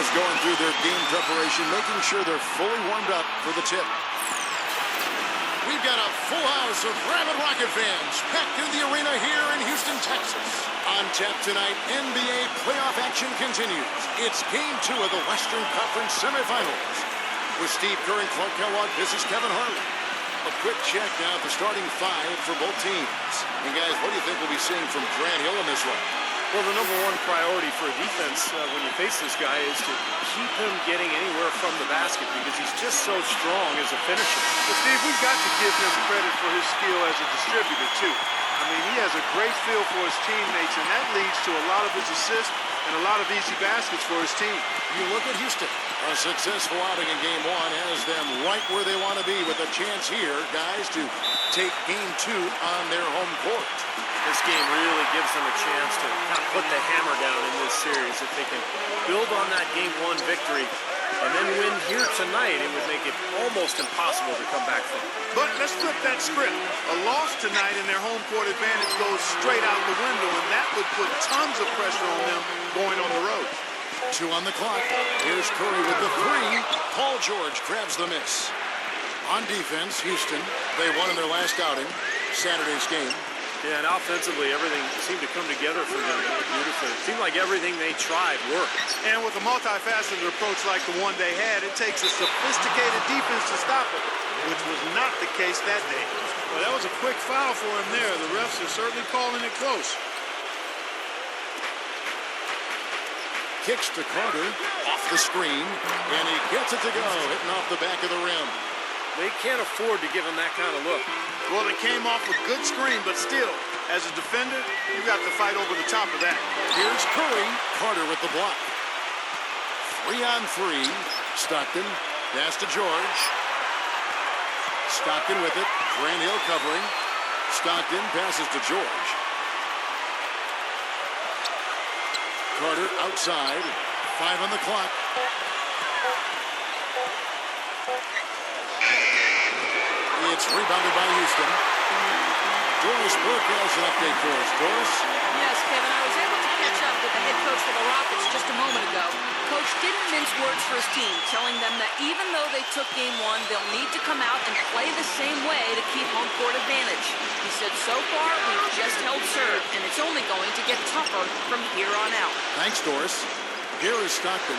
just going through their game preparation, making sure they're fully warmed up for the tip. We've got a full house of Rabid Rocket fans packed in the arena here in Houston, Texas. On tap tonight, NBA playoff action continues. It's Game 2 of the Western Conference semifinals. With Steve Kerr and Clark Kellogg, this is Kevin Harlan. A quick check now at the starting five for both teams. And guys, what do you think we'll be seeing from Grant Hill in this one? Well, the number one priority for a defense when you face this guy is to keep him getting anywhere from the basket because he's just so strong as a finisher. But Steve, we've got to give him credit for his skill as a distributor, too. I mean, he has a great feel for his teammates, and that leads to a lot of his assists and a lot of easy baskets for his team. You look at Houston. A successful outing in Game 1 has them right where they want to be with a chance here, guys, to take Game 2 on their home court. This game really gives them a chance to kind of put the hammer down in this series. If they can build on that Game 1 victory and then win here tonight, it would make it almost impossible to come back from. But let's flip that script. A loss tonight and their home court advantage goes straight out the window, and that would put tons of pressure on them going on the road. 2 on the clock. Here's Curry with the three. Paul George grabs the miss. On defense, Houston, they won in their last outing, Saturday's game. Yeah, and offensively, everything seemed to come together for them beautifully. It seemed like everything they tried worked. And with a multifaceted approach like the one they had, it takes a sophisticated defense to stop it, which was not the case that day. Well, that was a quick foul for him there. The refs are certainly calling it close. Kicks to Carter, off the screen, and he gets it to go, hitting off the back of the rim. They can't afford to give him that kind of look. Well, it came off a good screen, but still, as a defender, you got to fight over the top of that. Here's Curry. Carter with the block. 3 on 3. Stockton, pass to George. Stockton with it. Grant Hill covering. Stockton passes to George. Carter outside. 5 on the clock. It's rebounded by Houston. Doris Burke has an update for us. Doris? Yes, Kevin, I was able to catch up with the head coach for the Rockets just a moment ago. Coach didn't mince words for his team, telling them that even though they took Game 1, they'll need to come out and play the same way to keep home court advantage. He said, so far, we've just held serve, and it's only going to get tougher from here on out. Thanks, Doris. Here is Stockton,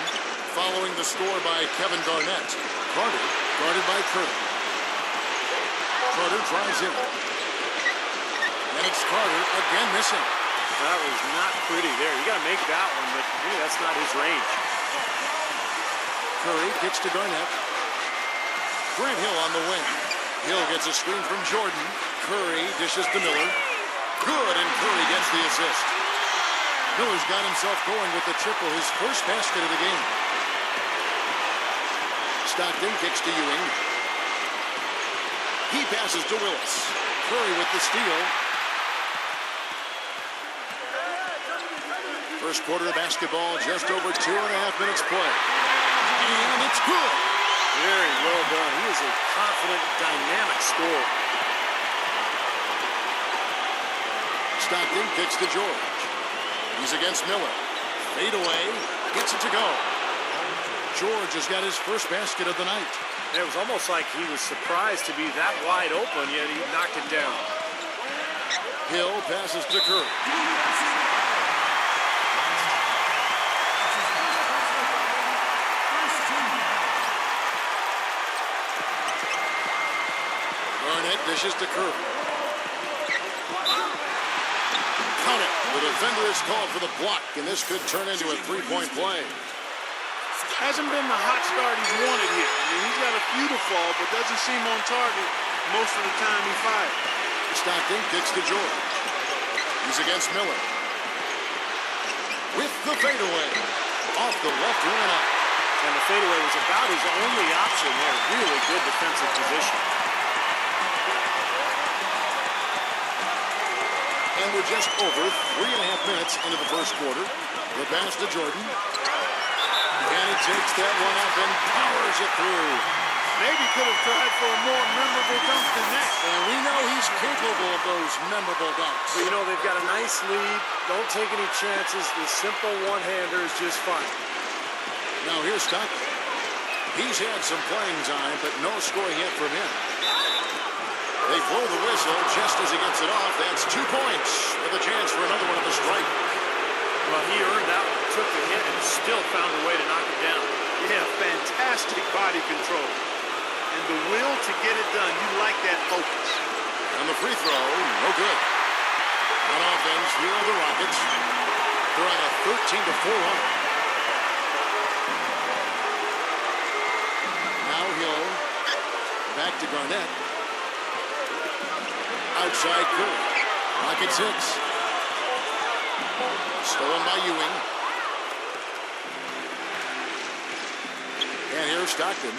following the score by Kevin Garnett. Carter, guarded by Curry. Carter drives in. And it's Carter again missing. That was not pretty there. You got to make that one, but maybe that's not his range. Curry kicks to Garnett. Grant Hill on the wing. Hill gets a screen from Jordan. Curry dishes to Miller. Good, and Curry gets the assist. Miller's got himself going with the triple, his first basket of the game. Stockton kicks to Ewing. He passes to Willis. Curry with the steal. First quarter of basketball, just over 2.5 minutes play. And it's good. Very well done. He is a confident, dynamic scorer. Stockton kicks to George. He's against Miller. Fade away. Gets it to go. George has got his first basket of the night. It was almost like he was surprised to be that wide open, yet he knocked it down. Hill passes to Curry. Garnett dishes to Curry. Count it. The defender is called for the block, and this could turn into a three-point play. Hasn't been the hot start he's wanted here. I mean, he's got a few to fall, but doesn't seem on target most of the time he fires. Stockton kicks to George. He's against Miller. With the fadeaway. Off the left rim and up. And the fadeaway was about his only option there. Really good defensive position. And we're just over 3.5 minutes into the first quarter. The pass to Jordan. And he takes that one up and powers it through. Maybe could have tried for a more memorable dunk than that. And we know he's capable of those memorable dunks. But, you know, they've got a nice lead. Don't take any chances. The simple one-hander is just fine. Now here's Stockton. He's had some playing time, but no scoring yet from him. They blow the whistle just as he gets it off. That's 2 points with a chance for another one at the strike. Well, he earned that one, took the hit, and still found a way to knock it down. Yeah, fantastic body control. And the will to get it done. You like that focus. And the free throw, no good. On offense, here are the Rockets. They're on a 13-4 run. Now Hill. Back to Garnett. Outside Curry. Rocket 6. Stolen by Ewing. And here's Stockton.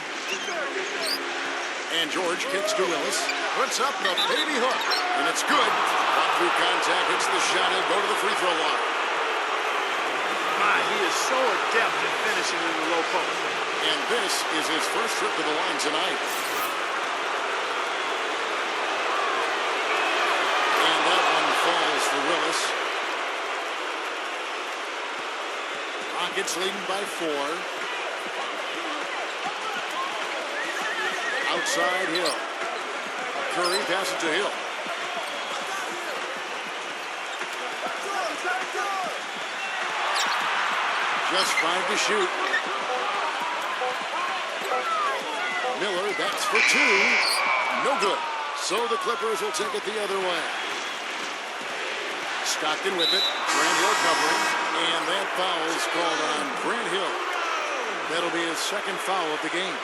And George kicks to Willis. Puts up the baby hook. And it's good. Up through contact, hits the shot. He'll go to the free throw line. My, he is so adept at finishing in the low post. And this is his first trip to the line tonight. And that one falls for Willis. Rockets leading by 4. Outside Hill. Curry passes to Hill. Just 5 to shoot. Miller, that's for 2. No good. So the Clippers will take it the other way. Stockton with it. Grant Hill covering. And that foul is called on Grant Hill. That'll be his second foul of the game.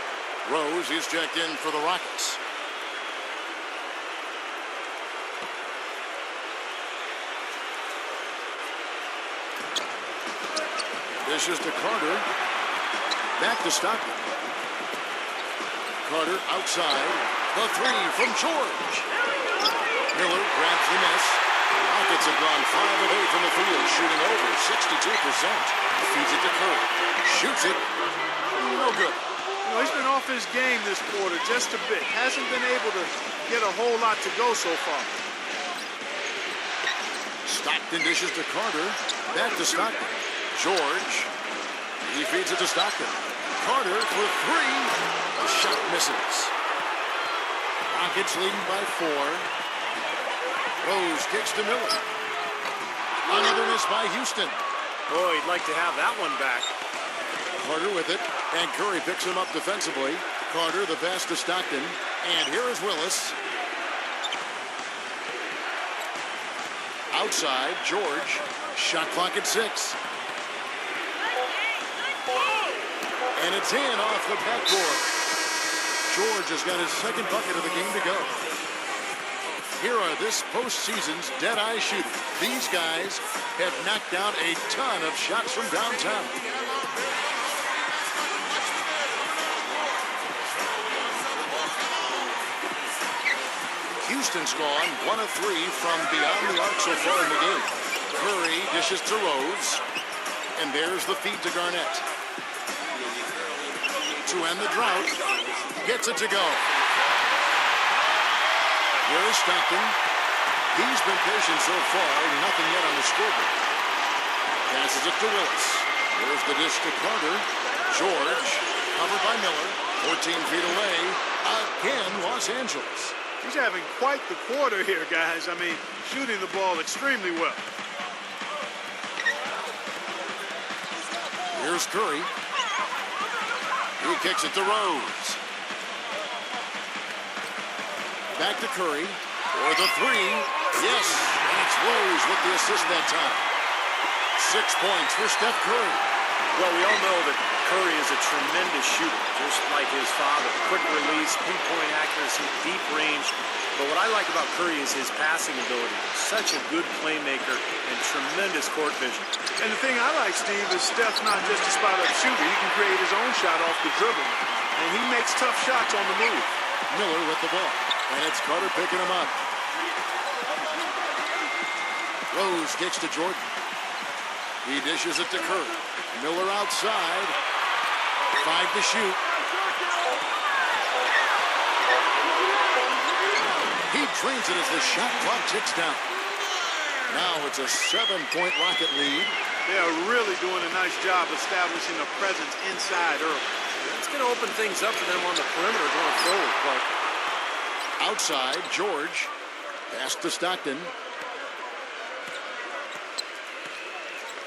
Rose is checked in for the Rockets. This is to Carter. Back to Stockton. Carter outside. The 3 from George. Miller grabs the miss. Rockets have gone 5 of 8 from the field, shooting over 62%. Feeds it to Curry. Shoots it. No good. You know, he's been off his game this quarter just a bit. Hasn't been able to get a whole lot to go so far. Stockton dishes to Carter. Back to Stockton. George. He feeds it to Stockton. Carter for 3. The shot misses. Rockets leading by 4. Rose kicks to Miller. Another miss by Houston. Boy, he'd like to have that one back. Carter with it. And Curry picks him up defensively. Carter the pass to Stockton. And here is Willis. Outside, George. Shot clock at 6. And it's in off the backboard. George has got his second bucket of the game to go. Here are this postseason's dead-eye shooters. These guys have knocked down a ton of shots from downtown. Houston's gone 1 of 3 from beyond the arc so far in the game. Curry dishes to Rose. And there's the feed to Garnett. To end the drought. Gets it to go. Here is Stockton. He's been patient so far. Nothing yet on the scoreboard. Passes it to Willis. There's the dish to Carter. George. Covered by Miller. 14 feet away. Again, Los Angeles. He's having quite the quarter here, guys. I mean, shooting the ball extremely well. Here's Curry. He kicks it to Rose. Back to Curry. For the 3. Yes, that's Rose with the assist that time. 6 points for Steph Curry. Well, we all know that Curry is a tremendous shooter, just like his father. Quick release, pinpoint accuracy, deep range. But what I like about Curry is his passing ability. Such a good playmaker and tremendous court vision. And the thing I like, Steve, is Steph's not just a spot-up shooter. He can create his own shot off the dribble. And he makes tough shots on the move. Miller with the ball. And it's Carter picking him up. Rose kicks to Jordan. He dishes it to Curry. Miller outside. 5 to shoot. He drains it as the shot clock ticks down. Now it's a 7-point Rocket lead. They are really doing a nice job establishing a presence inside early. It's going to open things up for them on the perimeter going forward, Clark. Outside, George. Pass to Stockton.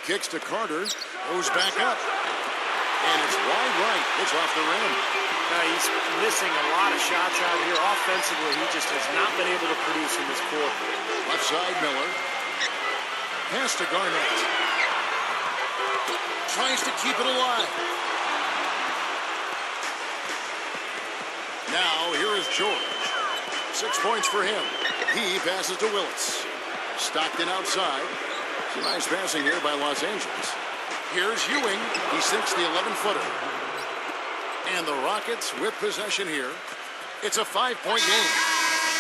Kicks to Carter. Goes back up. And it's wide right. It's off the rim. He's missing a lot of shots out here. Offensively, he just has not been able to produce in this quarter. Left side, Miller. Pass to Garnett. Tries to keep it alive. Now, here is George. 6 points for him. He passes to Willis. Stockton outside. Some nice passing here by Los Angeles. Here's Ewing. He sinks the 11-footer. And the Rockets with possession here. It's a 5-point game.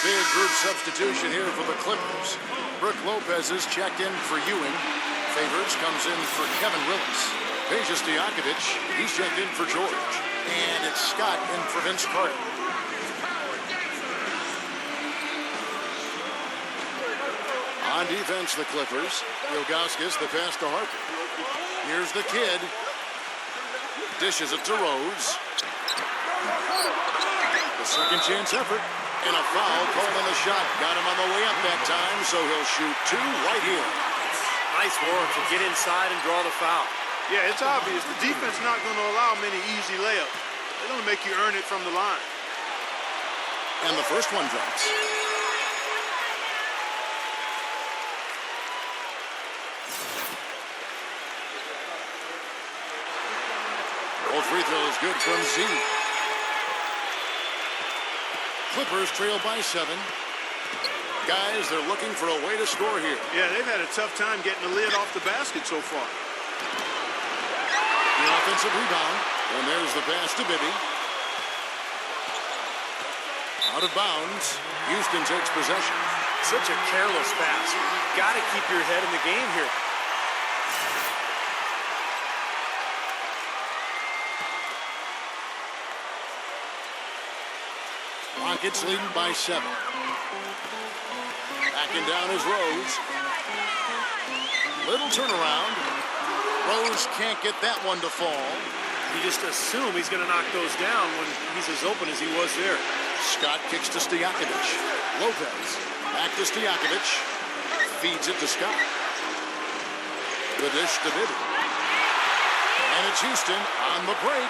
Big group substitution here for the Clippers. Brook Lopez is checked in for Ewing. Favors comes in for Kevin Willis. Peja Stojakovic, he's checked in for George. And it's Scott in for Vince Carter. On defense, the Clippers. Ilgauskas, the pass to Harper. Here's the kid. Dishes it to Rose. The second chance effort. And a foul called on the shot. Got him on the way up that time, so he'll shoot 2 right here. Nice work to get inside and draw the foul. Yeah, it's obvious. The defense not going to allow many easy layups. They're going to make you earn it from the line. And the first one drops. All free throws good from Z. Clippers trail by 7. Guys, they're looking for a way to score here. Yeah, they've had a tough time getting the lid off the basket so far. The offensive rebound. And there's the pass to Bibby. Out of bounds. Houston takes possession. Such a careless pass. You've got to keep your head in the game here. Rockets leading by 7. Backing down is Rose. Little turnaround. Rose can't get that one to fall. You just assume he's going to knock those down when he's as open as he was there. Scott kicks to Stojakovic. Lopez. Back to Stojakovic. Feeds it to Scott. The dish to Bibby. And it's Houston on the break.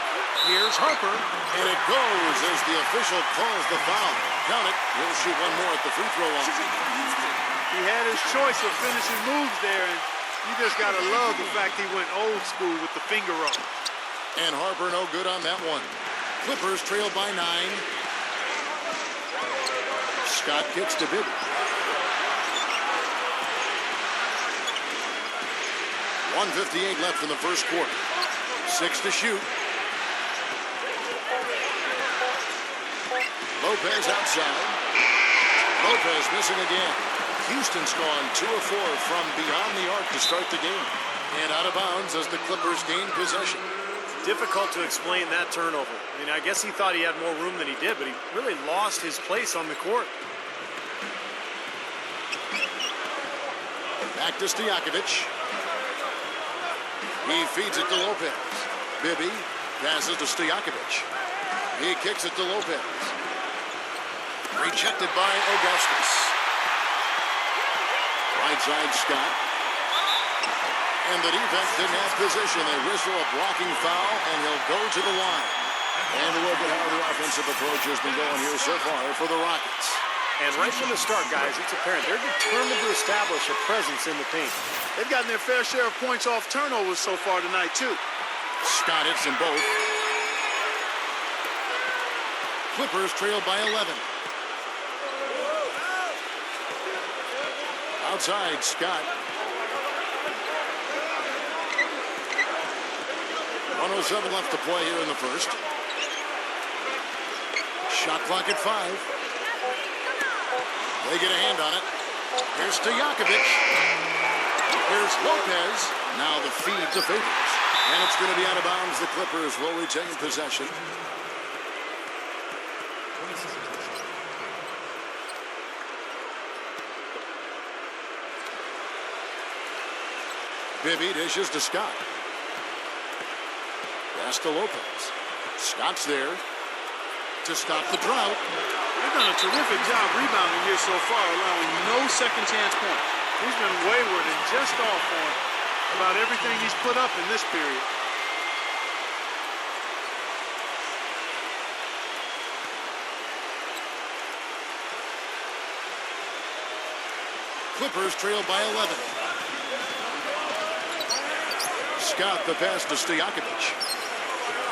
Here's Harper. And it goes as the official calls the foul. Count it. He'll shoot one more at the free throw line. He had his choice of finishing moves there, and you just got to love the fact he went old school with the finger roll. And Harper no good on that one. Clippers trail by 9. Scott kicks to Bibby. 1:58 left in the first quarter. 6 to shoot. Lopez outside. Lopez missing again. Houston's gone 2 of 4 from beyond the arc to start the game. And out of bounds as the Clippers gain possession. Difficult to explain that turnover. I mean, I guess he thought he had more room than he did, but he really lost his place on the court. Back to Stojakovic. He feeds it to Lopez. Bibby passes to Stojakovic. He kicks it to Lopez. Rejected by Ilgauskas. Right side, Scott. And the defense didn't have position. They whistle a blocking foul, and he'll go to the line. And look at how the offensive approach has been going here so far for the Rockets. And right from the start, guys, it's apparent they're determined to establish a presence in the paint. They've gotten their fair share of points off turnovers so far tonight, too. Scott hits them both. Clippers trail by 11. Outside, Scott. 1:07 left to play here in the first. Shot clock at 5. They get a hand on it. Here's Stojakovic. Here's Lopez. Now the feed to Favors. And it's going to be out of bounds. The Clippers will retain possession. Bibby dishes to Scott. Pass to Lopez. Scott's there to stop the drought. They've done a terrific job rebounding here so far, allowing no second chance points. He's been wayward and just off on about everything he's put up in this period. Clippers trail by 11. Scott the pass to Stojakovic.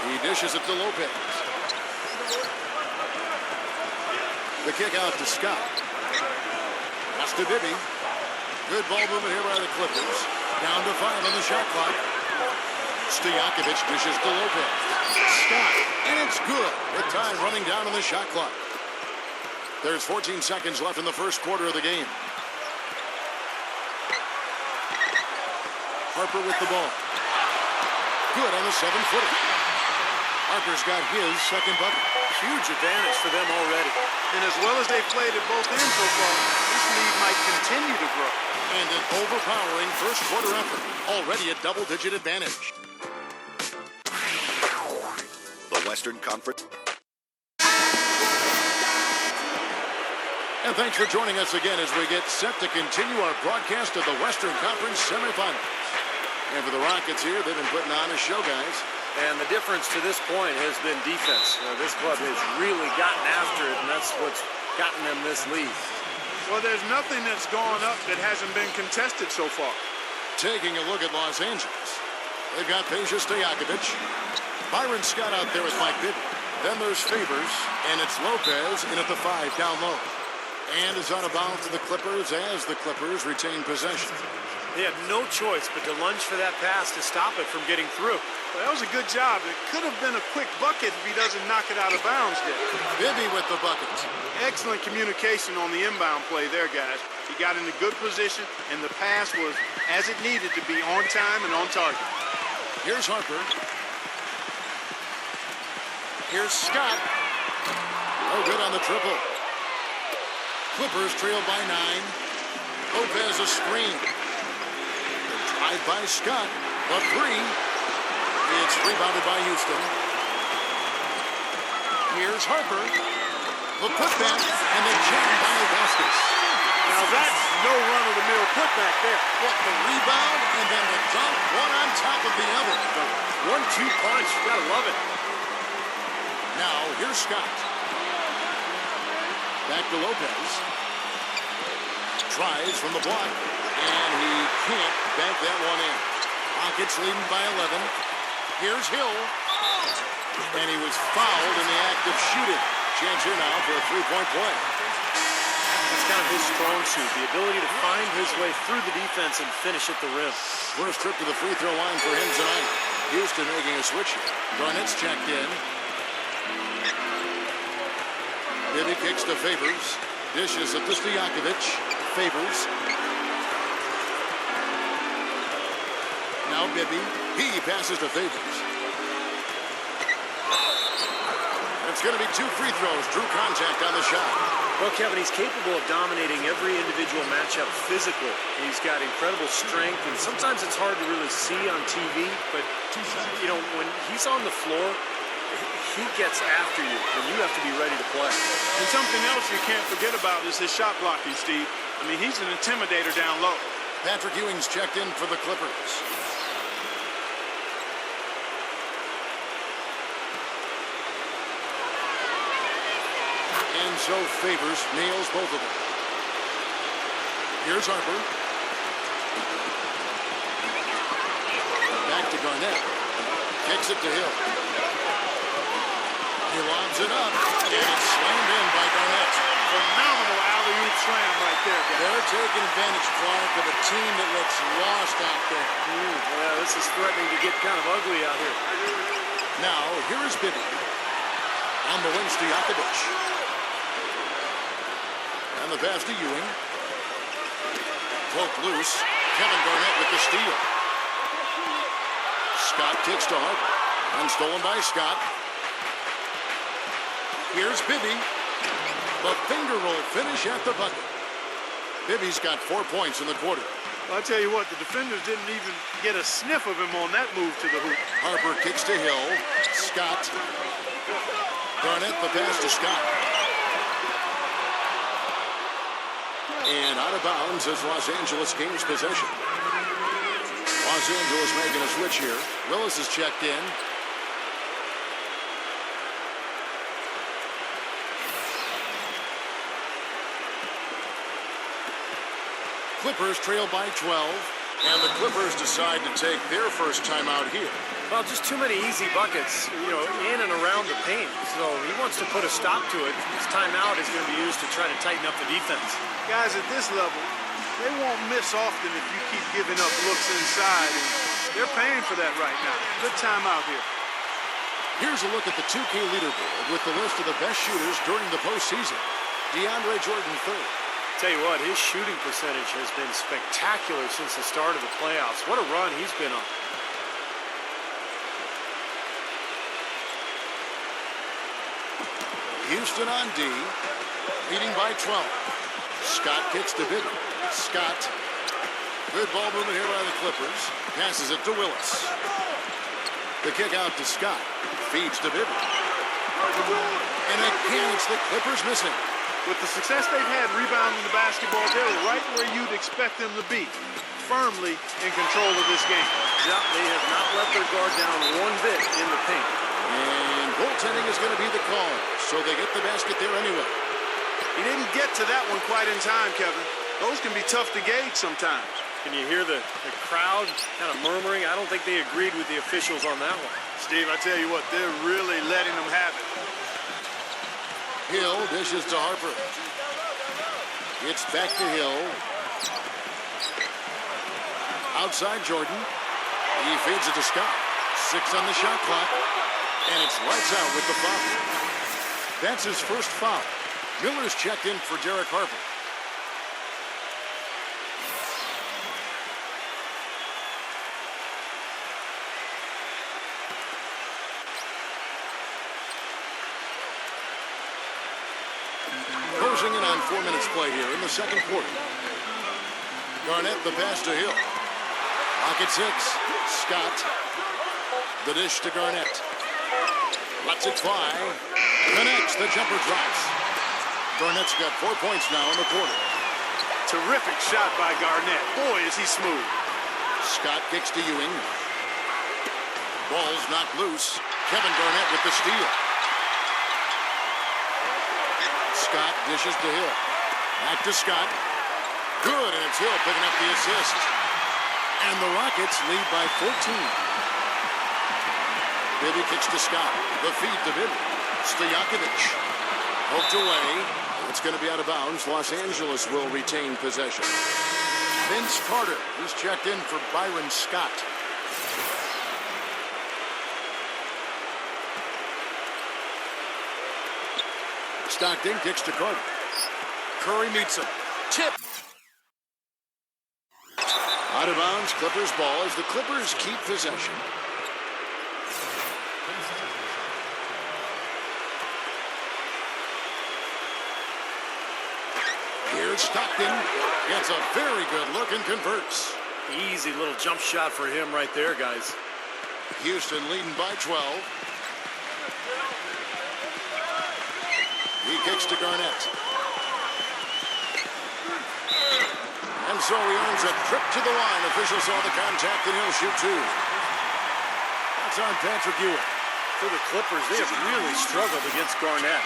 He dishes it to Lopez. The kick out to Scott. Pass to Bibby. Good ball movement here by the Clippers. Down to 5 on the shot clock. Stojakovic dishes to Lopez. Scott, and it's good. With time running down on the shot clock. There's 14 seconds left in the first quarter of the game. Harper with the ball. Good on the 7-footer. Harper's got his second bucket. Huge advantage for them already. And as well as they've played at both ends so far, this lead might continue to grow. And an overpowering first quarter effort. Already a double-digit advantage. The Western Conference. And thanks for joining us again as we get set to continue our broadcast of the Western Conference semifinals. And for the Rockets here, they've been putting on a show, guys. And the difference to this point has been defense. This club has really gotten after it, and that's what's gotten them this lead. Well, there's nothing that's gone up that hasn't been contested so far. Taking a look at Los Angeles. They've got Peja Stojakovic. Byron Scott out there with Mike Bibby. Then there's Favors, and it's Lopez in at the 5 down low. And is out of bounds to the Clippers as the Clippers retain possession. They had no choice but to lunge for that pass to stop it from getting through. Well, that was a good job. It could have been a quick bucket if he doesn't knock it out of bounds there. Bibby with the bucket. Excellent communication on the inbound play there, guys. He got in a good position, and the pass was as it needed to be, on time and on target. Here's Harper. Here's Scott. No good on the triple. Clippers trail by 9. Lopez a screen. Drive by Scott. The 3. It's rebounded by Houston. Here's Harper. The putback and the jam by Vasquez. Now that's no run-of-the-mill putback there. What, the rebound and then the dunk, one on top of the other. The 1-2 punch, you gotta love it. Now, here's Scott. Back to Lopez. Tries from the block. And he can't bank that one in. Rockets leading by 11. Here's Hill. And he was fouled in the act of shooting. Chance here now for a three-point play. That's kind of his strong suit, the ability to find his way through the defense and finish at the rim. First trip to the free throw line for him tonight. Houston making a switch here. Garnett's checked in. Bibby kicks to Favors. Dishes it to Stojakovic. Favors. Now Bibby. He passes to Favors. It's going to be 2 free throws. Drew contact on the shot. Well, Kevin, he's capable of dominating every individual matchup physically. He's got incredible strength, and sometimes it's hard to really see on TV, but, you know, when he's on the floor, he gets after you, and you have to be ready to play. And something else you can't forget about is his shot blocking, Steve. I mean, he's an intimidator down low. Patrick Ewing's checked in for the Clippers. And so Favors nails both of them. Here's Harper. Back to Garnett. Kicks it to Hill. He lobs it up, and it's slammed in by Garnett. Phenomenal alley-oop slam right there, guys. They're taking advantage, Clark, of a team that looks lost out there. Well, this is threatening to get kind of ugly out here. Now, here is Bibby. On the wing, Stojakovic. And the pass to Ewing. Cloak loose. Kevin Garnett with the steal. Scott kicks to Harper. Unstolen by Scott. Here's Bibby. The finger roll finish at the bucket. Bibby's got 4 points in the quarter. Well, I tell you what, the defenders didn't even get a sniff of him on that move to the hoop. Harper kicks to Hill. Scott. Garnett, the pass to Scott. And out of bounds as Los Angeles gains possession. Los Angeles making a switch here. Willis is checked in. Clippers trail by 12, and the Clippers decide to take their first timeout here. Well, just too many easy buckets, in and around the paint. So he wants to put a stop to it. His timeout is going to be used to try to tighten up the defense. Guys at this level, they won't miss often if you keep giving up looks inside, and they're paying for that right now. Good timeout here. Here's a look at the 2K leaderboard with the list of the best shooters during the postseason. DeAndre Jordan third. Tell you what, his shooting percentage has been spectacular since the start of the playoffs. What a run he's been on. Houston on D, leading by 12. Scott kicks to Bibby. Scott. Good ball movement here by the Clippers. Passes it to Willis. The kick out to Scott. Feeds to Bibby. And again, it's the Clippers missing. With the success they've had rebounding the basketball, they're right where you'd expect them to be, firmly in control of this game. Yeah, they have not let their guard down one bit in the paint. And goaltending is going to be the call, so they get the basket there anyway. He didn't get to that one quite in time, Kevin. Those can be tough to gauge sometimes. Can you hear the crowd kind of murmuring? I don't think they agreed with the officials on that one. Steve, I tell you what, they're really letting them have it. Hill dishes to Harper. It's back to Hill. Outside Jordan. He feeds it to Scott. 6 on the shot clock. And it's lights out with the foul. That's his first foul. Miller's checked in for Derek Harper. Closing in on 4 minutes play here in the second quarter. Garnett the pass to Hill. Pocket 6. Scott. The dish to Garnett. Lets it fly. Connects. The jumper drops. Garnett's got 4 points now in the quarter. Terrific shot by Garnett. Boy, is he smooth. Scott kicks to Ewing. Ball's knocked loose. Kevin Garnett with the steal. Scott dishes to Hill. Back to Scott. Good, and it's Hill picking up the assist. And the Rockets lead by 14. Bibby kicks to Scott. The feed to Bibby. Stojakovic. Poked away. It's going to be out of bounds. Los Angeles will retain possession. Vince Carter. He's checked in for Byron Scott. Stockton kicks to Carter. Curry meets him. Tip. Out of bounds, Clippers ball as the Clippers keep possession. Here's Stockton. Gets a very good look and converts. Easy little jump shot for him right there, guys. Houston leading by 12. He kicks to Garnett. And so he earns a trip to the line. Officials saw the contact and he'll shoot 2. That's on Patrick Ewing. For the Clippers, they have really struggled against Garnett.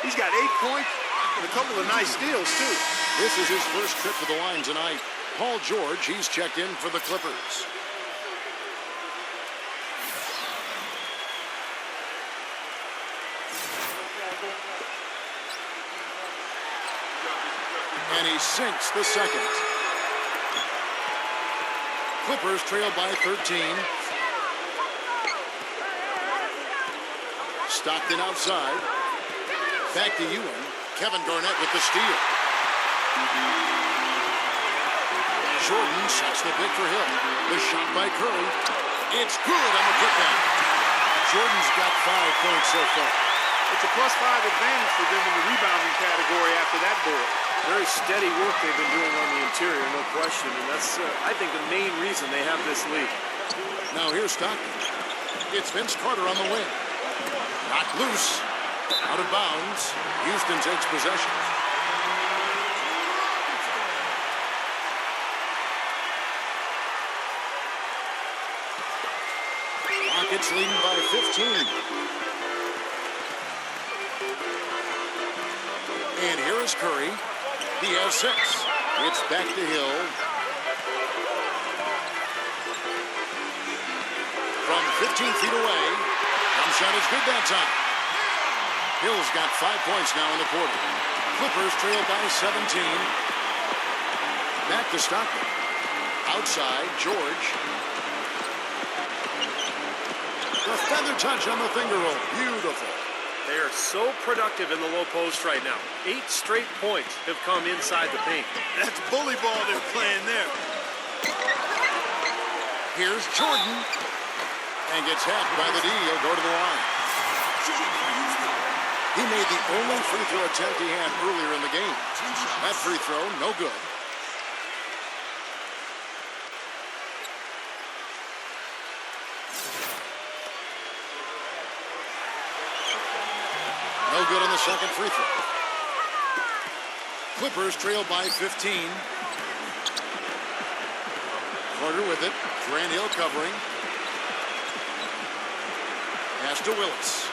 He's got 8 points and a couple of nice steals, too. This is his first trip to the line tonight. Paul George, he's checked in for the Clippers. And he sinks the second. Clippers trail by 13. Stockton outside. Back to Ewing. Kevin Garnett with the steal. Jordan sets the pick for Hill. The shot by Curry. It's good on the putback. Jordan's got 5 points so far. It's a +5 advantage for them in the rebounding category after that board. Very steady work they've been doing on the interior, no question. And that's, I think, the main reason they have this lead. Now here's Stockton. It's Vince Carter on the wing. Knocked loose. Out of bounds. Houston takes possession. Rockets leading by 15. And here is Curry. He has 6. It's back to Hill. From 15 feet away. Jump shot is good that time. Hill's got 5 points now in the quarter. Clippers trail by 17. Back to Stockton. Outside, George. The feather touch on the finger roll. Beautiful. They are so productive in the low post right now. 8 straight points have come inside the paint. That's bully ball they're playing there. Here's Jordan. And gets hacked by the D. He'll go to the line. He made the only free throw attempt he had earlier in the game. That free throw, no good. No good on the second free throw. Clippers trail by 15. Carter with it. Grant Hill covering. Pass to Willis.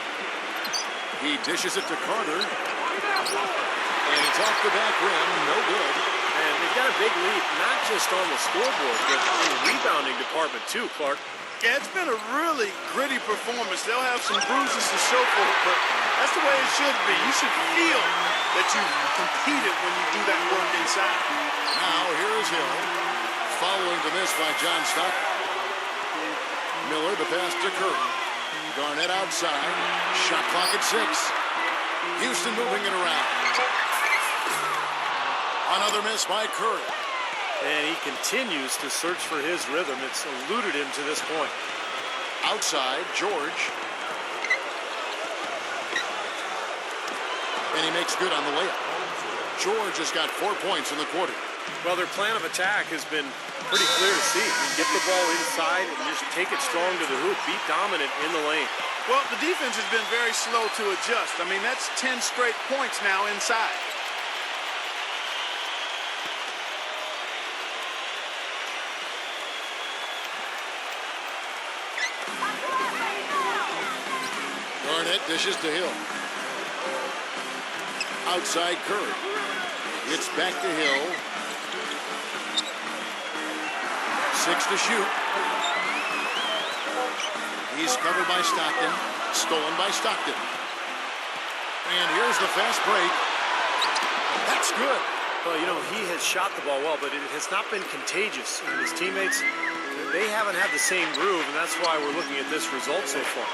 He dishes it to Carter. And it's off the back rim. No good. And they've got a big lead, not just on the scoreboard, but in the rebounding department too, Clark. Yeah, it's been a really gritty performance. They'll have some bruises to show for it, but that's the way it should be. You should feel that you competed when you do that work inside. Now, here is Hill. Following the miss by John Stockton. Miller, the pass to Curry. Garnett outside. Shot clock at 6. Houston moving it around. Another miss by Curry. And he continues to search for his rhythm. It's eluded him to this point. Outside, George. And he makes good on the layup. George has got 4 points in the quarter. Well, their plan of attack has been pretty clear to see. Get the ball inside and just take it strong to the hoop. Be dominant in the lane. Well, the defense has been very slow to adjust. I mean, that's 10 straight points now inside. Garnett dishes to Hill. Outside Curry. It's back to Hill. 6 to shoot. He's covered by Stockton. Stolen by Stockton. And here's the fast break. That's good. Well, you know, he has shot the ball well, but it has not been contagious. And his teammates, they haven't had the same groove, and that's why we're looking at this result so far.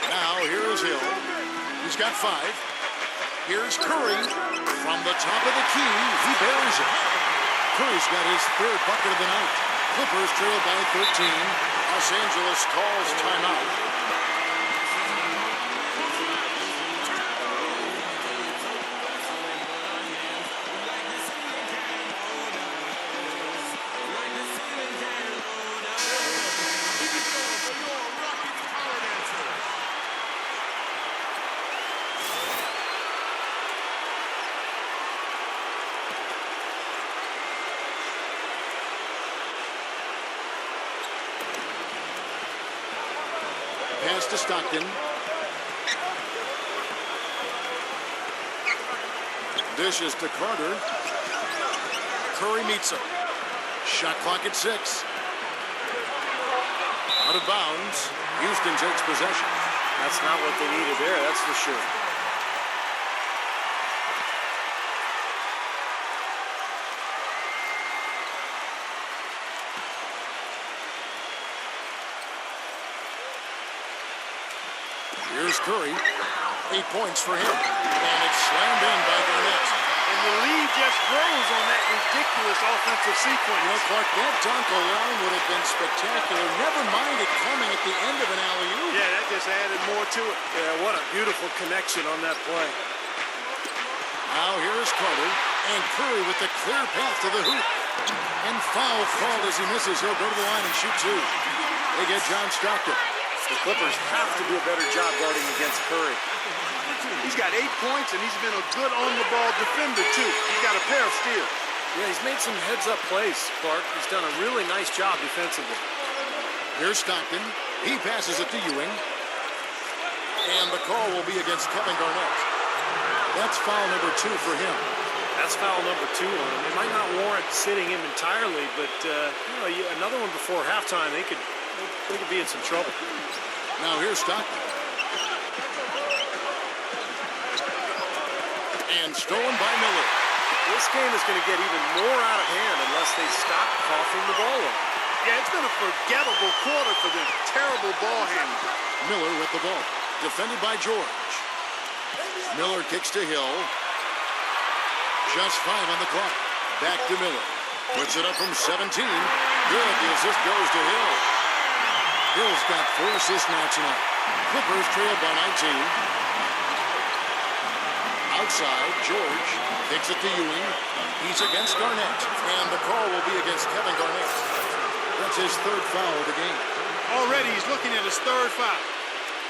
Now, here is Hill. He's got 5. Here's Curry. From the top of the key, he buries it. Curry's got his 3rd bucket of the night. Clippers trail by 13. Los Angeles calls timeout. Pass to Stockton. Dishes to Carter. Curry meets him. Shot clock at 6. Out of bounds. Houston takes possession. That's not what they needed there, that's for sure. Here's Curry. 8 points for him. And it's slammed in by Garnett. And the lead just grows on that ridiculous offensive sequence. You know, Clark, that dunk alone would have been spectacular. Never mind it coming at the end of an alley-oop. Yeah, that just added more to it. Yeah, what a beautiful connection on that play. Now here is Carter. And Curry with the clear path to the hoop. And foul called as he misses. He'll go to the line and shoot two. They get John Stockton. The Clippers have to do a better job guarding against Curry. He's got 8 points, and he's been a good on-the-ball defender, too. He's got a pair of steals. Yeah, he's made some heads-up plays, Clark. He's done a really nice job defensively. Here's Stockton. He passes it to Ewing. And the call will be against Kevin Garnett. That's foul number 2 for him. That's foul number 2 on him. It might not warrant sitting him entirely, but another one before halftime, they could be in some trouble. Now here's Stockton. And stolen by Miller. This game is going to get even more out of hand unless they stop coughing the ball up. Yeah, it's been a forgettable quarter for them. Terrible ball handling. Miller with the ball. Defended by George. Miller kicks to Hill. Just 5 on the clock. Back to Miller. Puts it up from 17. Good. The assist goes to Hill. Hill's got 4 assists now tonight. Clippers trail by 19. Outside, George kicks it to Ewing. He's against Garnett. And the call will be against Kevin Garnett. That's his 3rd foul of the game. Already he's looking at his 3rd foul.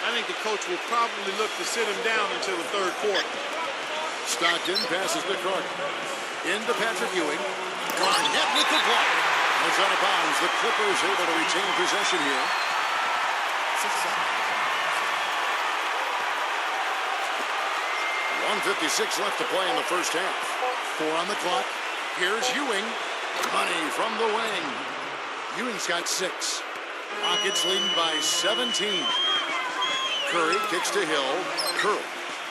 I think the coach will probably look to sit him down until the 3rd quarter. Stockton passes to Carter. Into Patrick Ewing. Garnett with the block. It's out of bounds. The Clippers able to retain possession here. 1:56 left to play in the first half. 4 on the clock. Here's Ewing. Money from the wing. Ewing's got 6. Rockets leading by 17. Curry kicks to Hill. Curry.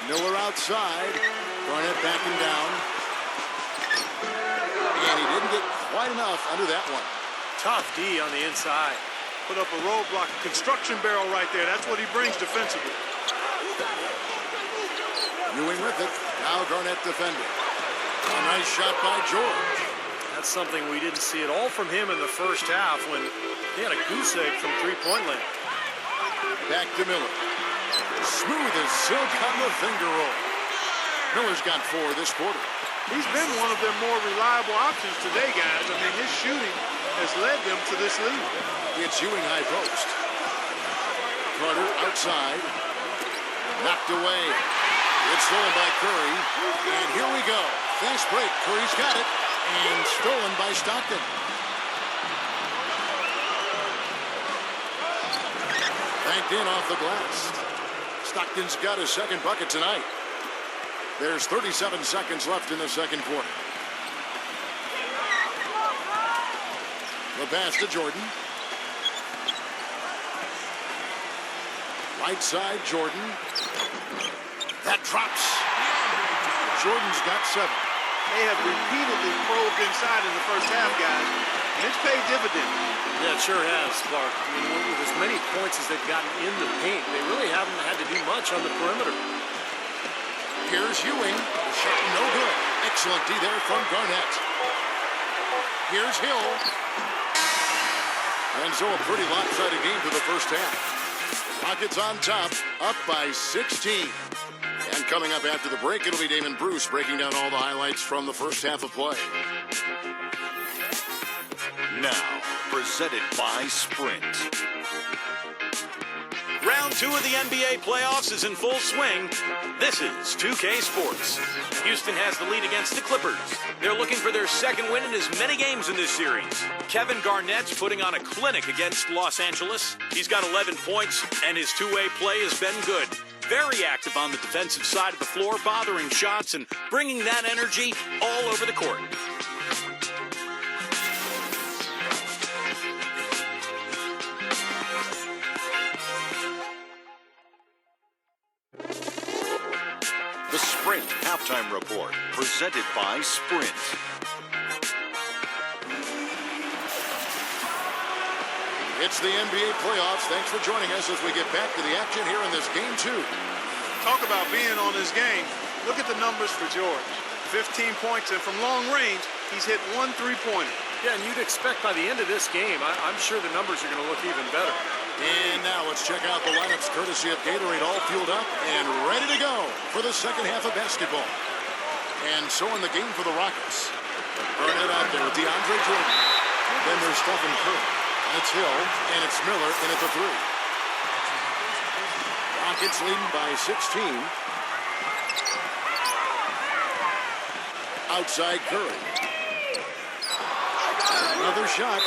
Miller outside. Garnett backing down. And he didn't get quite enough under that one. Tough D on the inside. Put up a roadblock, a construction barrel right there. That's what he brings defensively. Ewing with it. Now Garnett defending. A nice shot by George. That's something we didn't see at all from him in the first half when he had a goose egg from three-point land. Back to Miller. Smooth as silk on the finger roll. Miller's got 4 this quarter. He's been one of their more reliable options today, guys. I mean, his shooting has led them to this lead. It's Ewing high post. Carter outside. Knocked away. It's stolen by Curry. And here we go. Fast break. Curry's got it. And stolen by Stockton. Banked in off the glass. Stockton's got his 2nd bucket tonight. There's 37 seconds left in the 2nd quarter. The pass to Jordan. Right side, Jordan. That drops. Jordan's got 7. They have repeatedly probed inside in the first half, guys, and it's paid dividends. Yeah, it sure has, Clark. I mean, with as many points as they've gotten in the paint, they really haven't had to do much on the perimeter. Here's Ewing. Shot no good. Excellent D there from Garnett. Here's Hill. And so a pretty lopsided game for the first half. Rockets on top, up by 16. And coming up after the break, it'll be Damon Bruce breaking down all the highlights from the first half of play. Now, presented by Sprint. Round 2 of the NBA playoffs is in full swing. This is 2K Sports. Houston has the lead against the Clippers. They're looking for their 2nd win in as many games in this series. Kevin Garnett's putting on a clinic against Los Angeles. He's got 11 points, and his two-way play has been good. Very active on the defensive side of the floor, bothering shots and bringing that energy all over the court. The Sprint Halftime Report, presented by Sprint. It's the NBA playoffs. Thanks for joining us as we get back to the action here in this game 2. Talk about being on this game. Look at the numbers for George. 15 points, and from long range, he's hit 1 3-pointer. Yeah, and you'd expect by the end of this game, I'm sure the numbers are going to look even better. And now let's check out the lineups courtesy of Gatorade, all fueled up and ready to go for the second half of basketball. And so in the game for the Rockets. Garnett out there with DeAndre Jordan. Then there's Stephen Curry. It's Hill, and it's Miller in at the 3. Rockets leading by 16. Outside Curry. Another shot.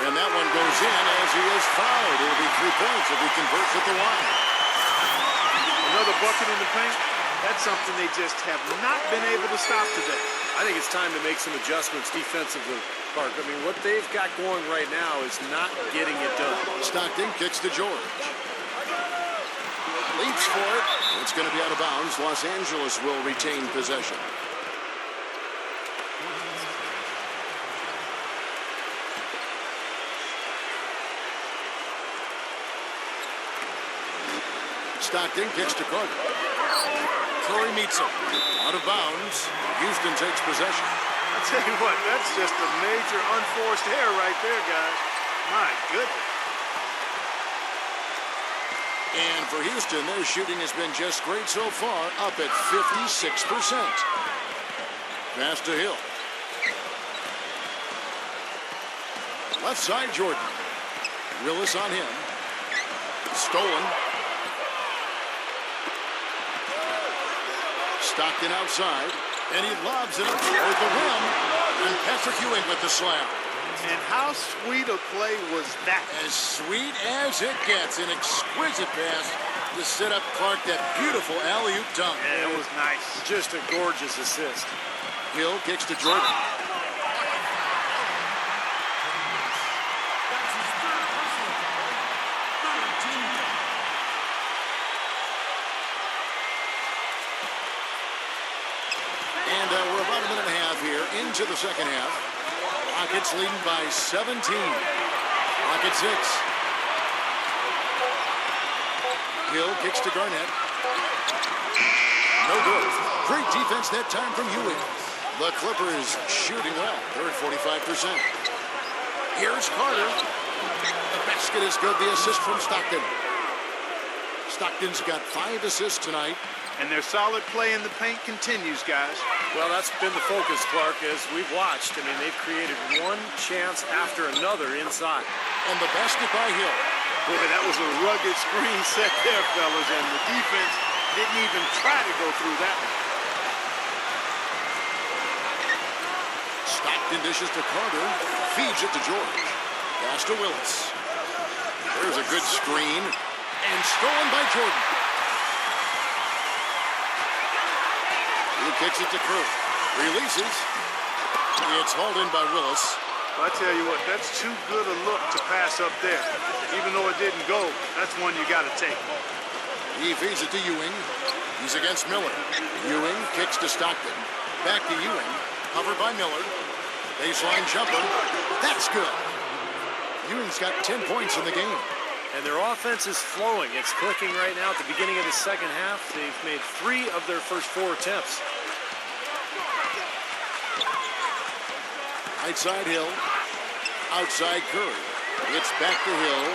And that one goes in as he is fouled. It'll be 3 points if he converts at the line. Another bucket in the paint. That's something they just have not been able to stop today. I think it's time to make some adjustments defensively, Clark. I mean, what they've got going right now is not getting it done. Stockton kicks to George. Leaps for it. It's going to be out of bounds. Los Angeles will retain possession. Stockton kicks to Carter. Curry meets him. Out of bounds. Houston takes possession. I tell you what, that's just a major unforced error right there, guys. My goodness. And for Houston, their shooting has been just great so far, up at 56%. Pass to Hill. Left side, Jordan. Willis on him. Stolen. Stockton outside, and he lobs it up toward the rim, and Patrick Ewing with the slam. And how sweet a play was that? As sweet as it gets, an exquisite pass to set up Clark that beautiful alley-oop dunk. Yeah, it was nice. Just a gorgeous assist. Hill kicks to Jordan. And we're about a minute and a half here into the second half. Rockets leading by 17. Rockets 6. Hill kicks to Garnett. No good. Great defense that time from Ewing. The Clippers shooting well. They're at 45%. Here's Carter. The basket is good. The assist from Stockton. Stockton's got 5 assists tonight. And their solid play in the paint continues, guys. Well, that's been the focus, Clark, as we've watched. I mean, they've created one chance after another inside. And the basket by Hill. Boy, that was a rugged screen set there, fellas, and the defense didn't even try to go through that one. Stockton dishes to Carter. Feeds it to George. Pass to Willis. There's a good screen. And stolen by Jordan. He kicks it to Curry. Releases. It's hauled in by Willis. I tell you what, that's too good a look to pass up there. Even though it didn't go, that's one you got to take. He feeds it to Ewing. He's against Miller. Ewing kicks to Stockton. Back to Ewing. Covered by Miller. Baseline jumper. That's good. Ewing's got 10 points in the game. And their offense is flowing. It's clicking right now at the beginning of the second half. They've made 3 of their first 4 attempts. Right side Hill. Outside Curry. It's back to Hill.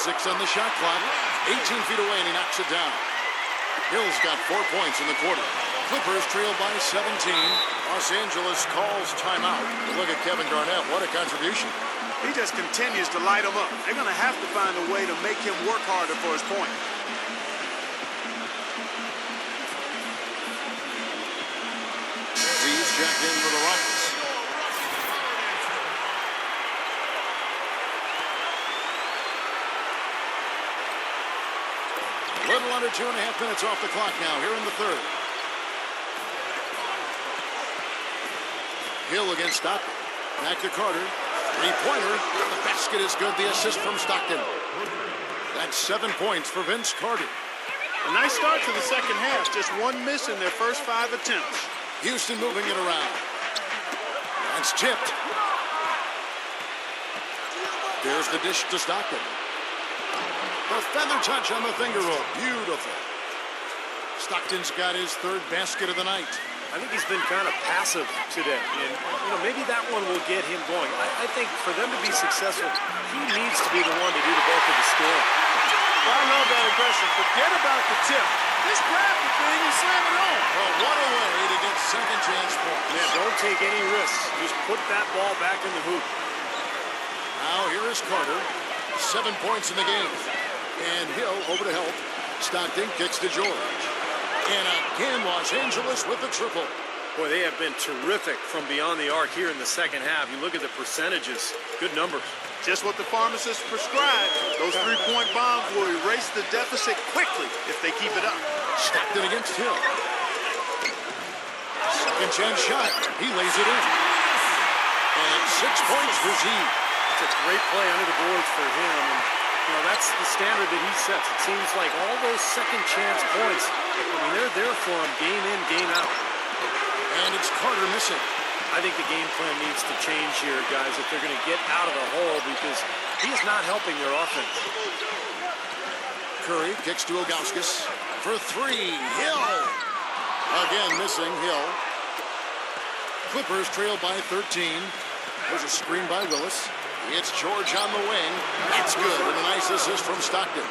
6 on the shot clock. 18 feet away and he knocks it down. Hill's got 4 points in the quarter. Clippers trail by 17. Los Angeles calls timeout. Look at Kevin Garnett. What a contribution. He just continues to light them up. They're going to have to find a way to make him work harder for his point. He's checked in for the Rockets. A little under 2.5 minutes off the clock now here in the third. Hill against Stockton. Back to Carter. Three-pointer. The basket is good. The assist from Stockton. That's 7 points for Vince Carter. A nice start to the second half. Just 1 miss in their first 5 attempts. Houston moving it around. That's tipped. There's the dish to Stockton. The feather touch on the finger roll. Beautiful. Stockton's got his 3rd basket of the night. I think he's been kind of passive today. And, maybe that one will get him going. I think for them to be successful, he needs to be the one to do the bulk of the scoring. Well, I love that aggression. Forget about the tip. Just grab the thing and slam it on. Well, what a way to get second chance points. Yeah, don't take any risks. Just put that ball back in the hoop. Now here is Carter. 7 points in the game. And Hill over to help. Stockton kicks to George. And again, Los Angeles with the triple. Boy, they have been terrific from beyond the arc here in the second half. You look at the percentages, good numbers. Just what the pharmacist prescribed. Those three-point bombs will erase the deficit quickly if they keep it up. Stockton against Hill. Second chance shot. He lays it in. And 6 points for Z. It's a great play under the boards for him. And, you know, that's the standard that he sets. It seems like all those second chance points, I mean, they're there for him game in, game out. And it's Carter missing. I think the game plan needs to change here, guys, if they're going to get out of the hole, because he is not helping their offense. Curry kicks to Ilgauskas for three. Hill. Again missing. Hill. Clippers trail by 13. There's a screen by Willis. It's George on the wing. It's good. And a nice assist from Stockton.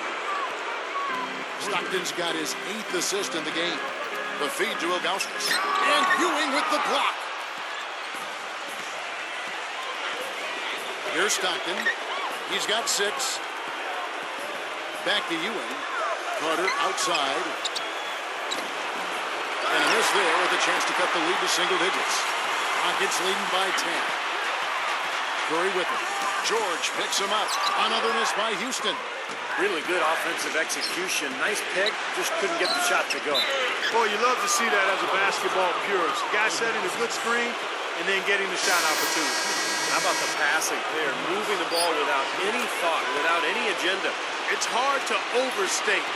Stockton's got his 8th assist in the game. The feed to Ilgauskas. And Ewing with the block. Here's Stockton. He's got 6. Back to Ewing. Carter outside. And a miss there with a chance to cut the lead to single digits. Rockets leading by 10. Curry with it. George picks him up. Another miss by Houston. Really good offensive execution. Nice pick, just couldn't get the shot to go. Boy, you love to see that as a basketball purist. Guy setting a good screen and then getting the shot opportunity. How about the passing there? Moving the ball without any thought, without any agenda. It's hard to overstate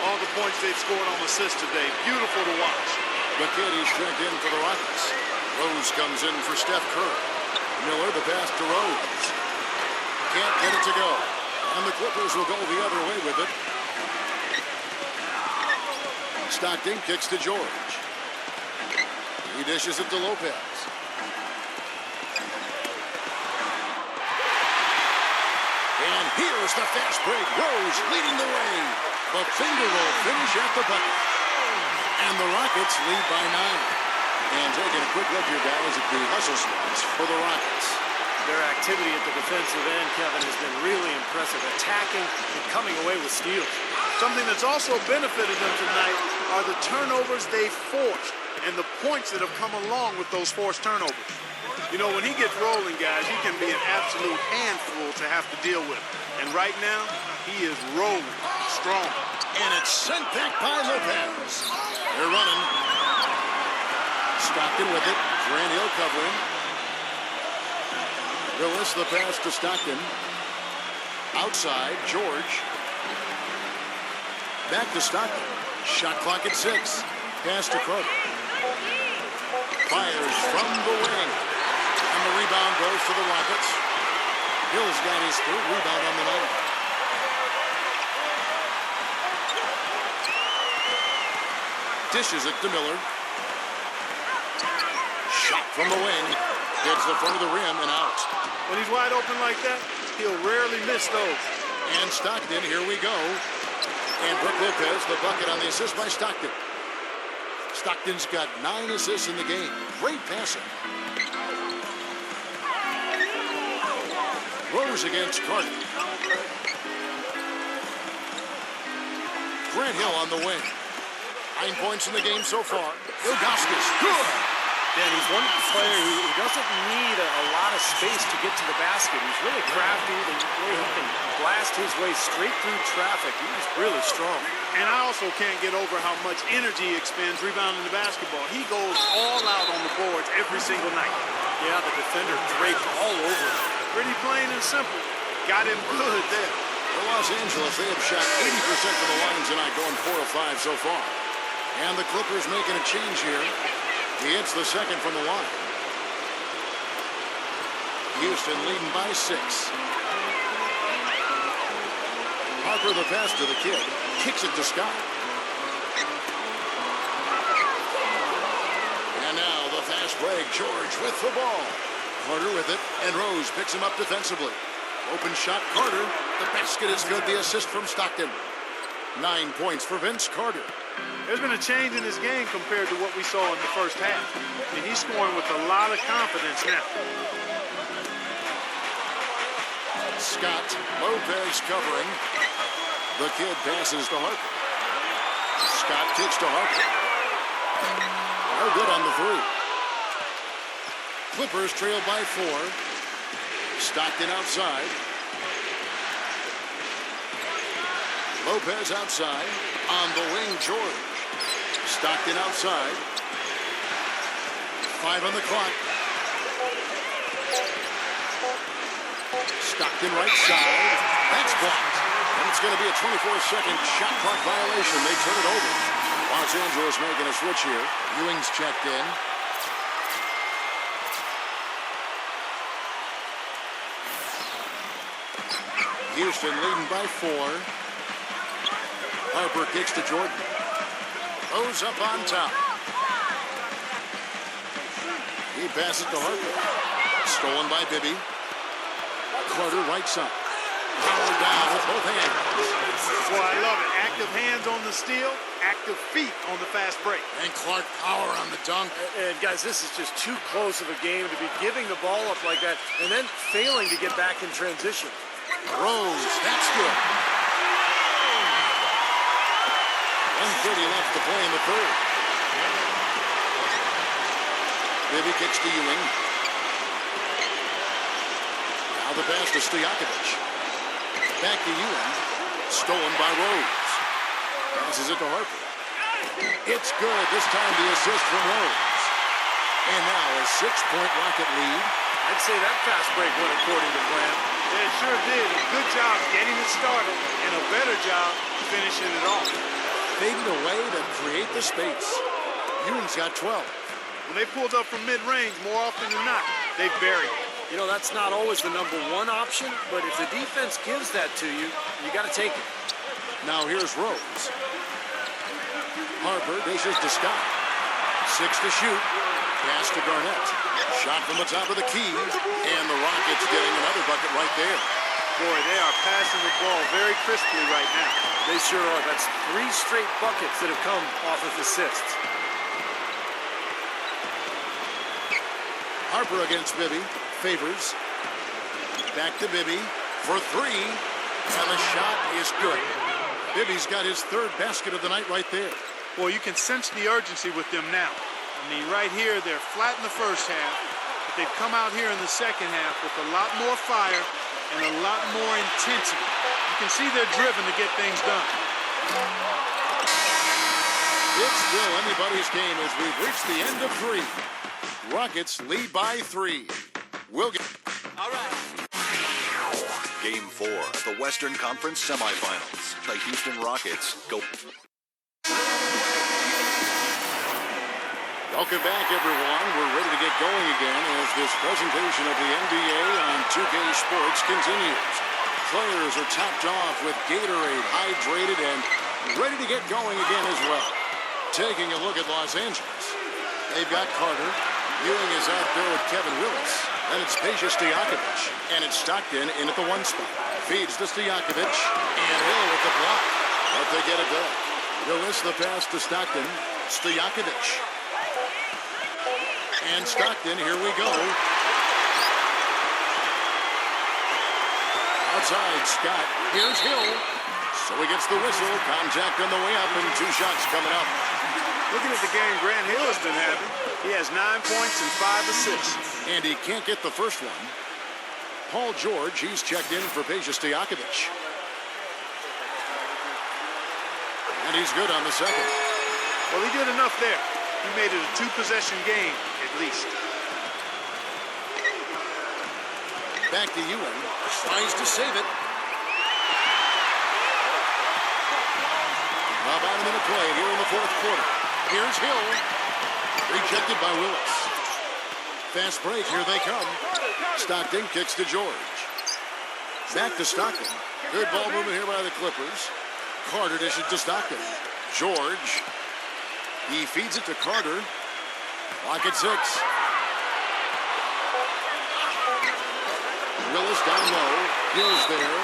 all the points they've scored on assists today. Beautiful to watch. The kid is checked in for the Rockets. Rose comes in for Steph Curry. Miller the pass to Rose. Can't get it to go. And the Clippers will go the other way with it. Stockton kicks to George. He dishes it to Lopez. And here's the fast break. Rose leading the way. The finger roll finish at the bucket. And the Rockets lead by 9. And taking a quick look here, guys, at the hustle spots for the Rockets. Their activity at the defensive end, Kevin, has been really impressive. Attacking and coming away with steals. Something that's also benefited them tonight are the turnovers they forced and the points that have come along with those forced turnovers. You know, when he gets rolling, guys, he can be an absolute handful to have to deal with. And right now, he is rolling strong. And it's sent back by Lopez. They're running. Stockton with it. Grant Hill covering. Willis the pass to Stockton. Outside, George. Back to Stockton. Shot clock at 6. Pass to Carter. Fires from the wing. And the rebound goes to the Rockets. Hill's got his 3rd rebound on the night. Dishes it to Miller. Shot from the wing. Hits the front of the rim and out. When he's wide open like that, he'll rarely miss those. And Stockton, here we go. And Brook Lopez, the bucket on the assist by Stockton. Stockton's got 9 assists in the game. Great passing. Rose against Carter. Grant Hill on the wing. 9 points in the game so far. Ilgauskas, good. Dan, he's one player who doesn't need a lot of space to get to the basket. He's really crafty. The way he can blast his way straight through traffic. He's really strong. And I also can't get over how much energy he expends rebounding the basketball. He goes all out on the boards every single night. Yeah, the defender draped all over him. Pretty plain and simple. Got him good there. For Los Angeles, they have shot 80% from the line tonight, going 4 of 5 so far. And the Clippers making a change here. He hits the second from the line. Houston leading by 6. Harper the pass to the kid. Kicks it to Scott. And now the fast break. George with the ball. Carter with it. And Rose picks him up defensively. Open shot, Carter. The basket is good. The assist from Stockton. 9 points for Vince Carter. There's been a change in this game compared to what we saw in the first half. And he's scoring with a lot of confidence now. Scott Lopez covering. The kid passes to Harper. Scott kicks to Harper. No good on the three. Clippers trail by 4. Stockton outside. Lopez outside. On the wing, George. Stockton outside. 5 on the clock. Stockton right side. That's blocked. And it's going to be a 24-second shot clock violation. They turn it over. Los Angeles making a switch here. Ewing's checked in. Houston leading by 4. Harper kicks to Jordan. Goes up on top. He passes to Harper. Stolen by Bibby. Carter right side. Power down with both hands. Boy, I love it. Active hands on the steal, active feet on the fast break. And Clark power on the dunk. And guys, this is just too close of a game to be giving the ball up like that and then failing to get back in transition. Rose, that's good. 1:30 left to play in the third. Bibby kicks to Ewing. Now the pass to Stojakovic. Back to Ewing. Stolen by Rose. Passes it to Harper. It's good. This time the assist from Rose. And now a 6-point Rocket lead. I'd say that fast break went according to plan. Yeah, it sure did. A good job getting it started and a better job finishing it off. Fading away to create the space. Ewing's got 12. When they pulled up from mid-range, more often than not, they buried it. You know, that's not always the number one option, but if the defense gives that to you, you got to take it. Now here's Rose. Harper dishes to Scott. 6 to shoot. Pass to Garnett. Shot from the top of the key. And the Rockets getting another bucket right there. Boy, they are passing the ball very crisply right now. They sure are. That's 3 straight buckets that have come off of assists. Harper against Bibby. Favors. Back to Bibby for 3. And the shot is good. Bibby's got his 3rd basket of the night right there. Boy, you can sense the urgency with them now. I mean, right here, they're flat in the first half, but they've come out here in the second half with a lot more fire and a lot more intensity. You can see they're driven to get things done. It's still anybody's game as we've reached the end of 3. Rockets lead by 3. We'll get... All right. Game 4 of the Western Conference semifinals. The Houston Rockets go. Welcome back, everyone. We're ready to get going again as this presentation of the NBA on 2K Sports continues. Players are topped off with Gatorade, hydrated, and ready to get going again as well. Taking a look at Los Angeles. They've got Carter. Ewing is out there with Kevin Willis. Then it's Peja Stojakovic. And it's Stockton in at the 1 spot. Feeds to Stojakovic. And Hill with the block. But they get it back. Willis the pass to Stockton. Stojakovic. And Stockton, here we go. Outside, Scott. Here's Hill. So he gets the whistle. Contact on the way up and 2 shots coming up. Looking at the game Grant Hill has been having, he has 9 points and 5 assists. And he can't get the first one. Paul George, he's checked in for Peja Stojakovic. And he's good on the second. Well, he did enough there. He made it a 2-possession game, at least. Back to Ewing. Tries to save it. About a minute play here in the 4th quarter. Here's Hill. Rejected by Willis. Fast break. Here they come. Stockton kicks to George. Back to Stockton. Good ball movement here by the Clippers. Carter dishes to Stockton. George. He feeds it to Carter. Clock at 6. Willis down low. Hill's there.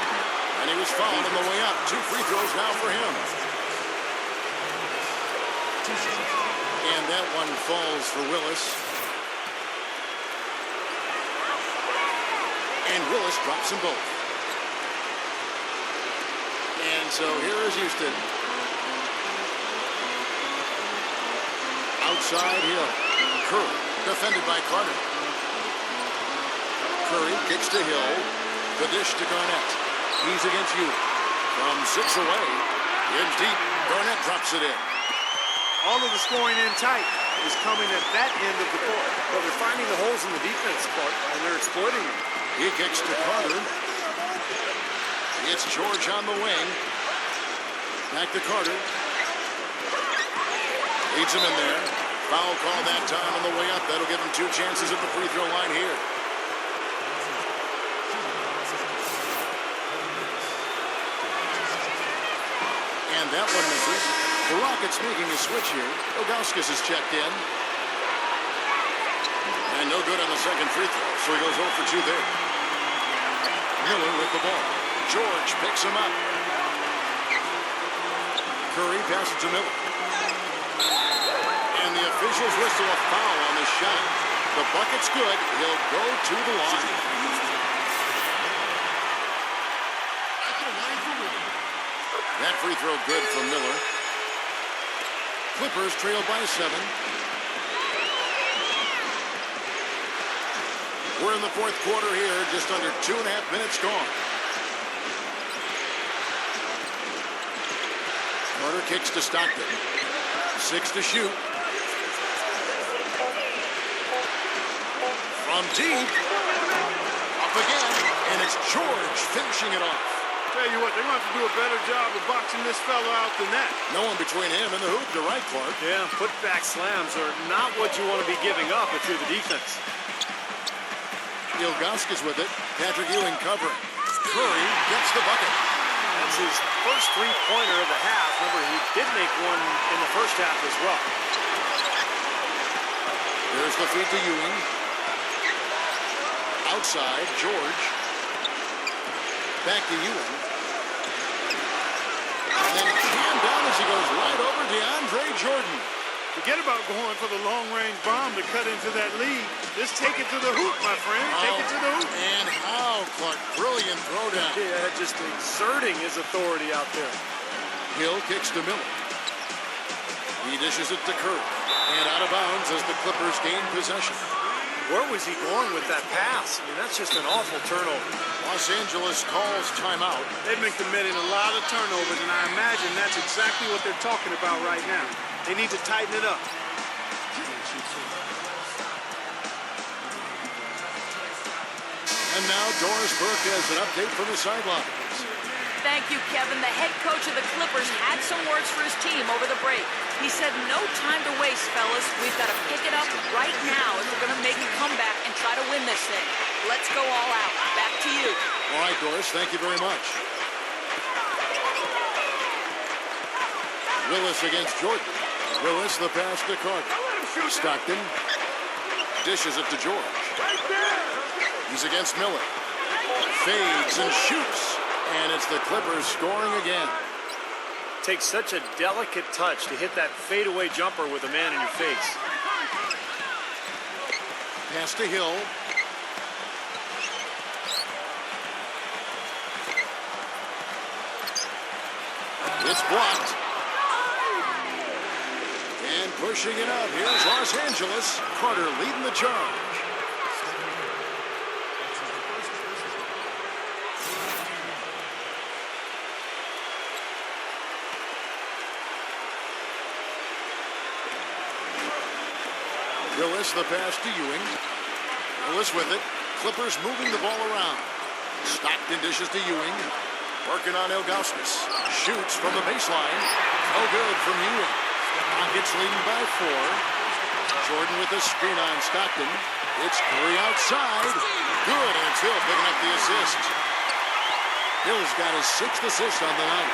And he was fouled on the way up. 2 free throws now for him. that one falls for Willis. And Willis drops them both. And so here is Houston. Outside Hill. Curry, defended by Carter. Curry kicks to Hill. The dish to Garnett. He's against you. From 6 away. In deep. Garnett drops it in. All of the scoring in tight is coming at that end of the court. Well, they're finding the holes in the defense part, and they're exploiting them. He kicks to Carter. It's George on the wing. Back to Carter. Leads him in there. Foul call that time on the way up. That'll give him 2 chances at the free throw line here. And that one misses. The Rockets making a switch here. Ilgauskas is checked in. And no good on the second free throw, so he goes 0 for 2 there. Miller with the ball. George picks him up. Curry passes to Miller. And the officials whistle a foul on the shot. The bucket's good. He'll go to the line. That free throw good from Miller. Clippers trail by 7. We're in the fourth quarter here, just under 2.5 minutes gone. Carter kicks to Stockton. 6 to shoot. From deep. Up again, and it's George finishing it off. Tell you what, they're going to have to do a better job of boxing this fella out than that. No one between him and the hoop. You're right, Clark. Yeah, putback slams are not what you want to be giving up if you're the defense. Ilgauskas with it. Patrick Ewing covering. Curry gets the bucket. That's his first three-pointer of the half. Remember, he did make one in the first half as well. There's the feed to Ewing. Outside, George. Back to Ewing. And then jammed down as he goes right over DeAndre Jordan. Forget about going for the long-range bomb to cut into that lead. Just take it to the hoop, my friend. Take it to the hoop. And how, Clark. Brilliant throwdown. Yeah, just exerting his authority out there. Hill kicks to Miller. He dishes it to Curry. And out of bounds as the Clippers gain possession. Where was he going with that pass? I mean, that's just an awful turnover. Los Angeles calls timeout. They've been committing a lot of turnovers, and I imagine that's exactly what they're talking about right now. They need to tighten it up. And now Doris Burke has an update from the sidelines. Thank you, Kevin. The head coach of the Clippers had some words for his team over the break. He said, no time to waste, fellas. We've got to pick it up right now if we're going to make a comeback and try to win this thing. Let's go all out. Back to you. All right, Doris, thank you very much. Willis against Jordan. Willis, the pass to Carter. Stockton dishes it to George. He's against Miller. Fades and shoots. And it's the Clippers scoring again. Takes such a delicate touch to hit that fadeaway jumper with a man in your face. Pass to Hill. It's blocked. And pushing it up. Here's Los Angeles. Carter leading the charge. Willis, the pass to Ewing. Willis with it. Clippers moving the ball around. Stockton dishes to Ewing. Working on Ilgauskas. Shoots from the baseline. No good from Ewing. Rockets leading by 4. Jordan with the screen on Stockton. It's Curry outside. Good, and it's Hill picking up the assist. Hill's got his 6th assist on the night.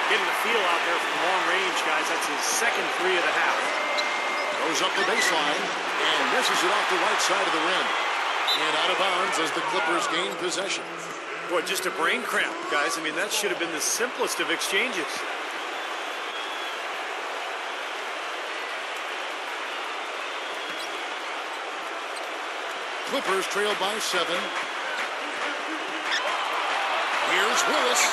Getting the feel out there from long range, guys. That's his second 3 of the half. Goes up the baseline and misses it off the right side of the rim. And out of bounds as the Clippers gain possession. Boy, just a brain cramp, guys. I mean, that should have been the simplest of exchanges. Clippers trail by 7. Here's Willis.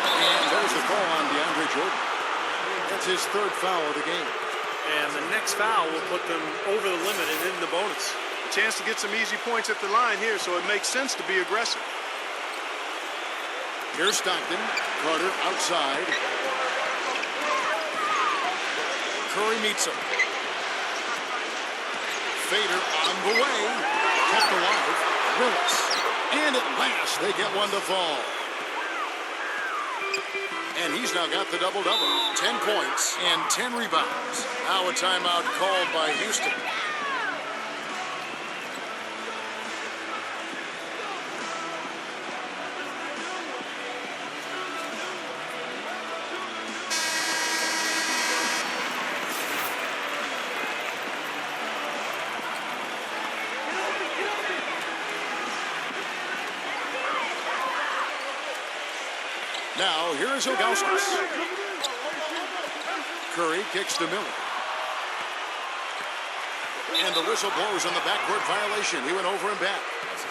And there's the call on DeAndre Jordan. That's his 3rd foul of the game. And the next foul will put them over the limit and in the bonus. A chance to get some easy points at the line here, so it makes sense to be aggressive. Here's Stockton. Carter outside. Curry meets him. Fader on the way. Kept alive. Willis. And at last, they get one to fall. And he's now got the double-double. 10 points and 10 rebounds. Now a timeout called by Houston. Now, here is Ilgauskas. Curry kicks to Miller. And the whistle blows on the backcourt violation. He went over and back.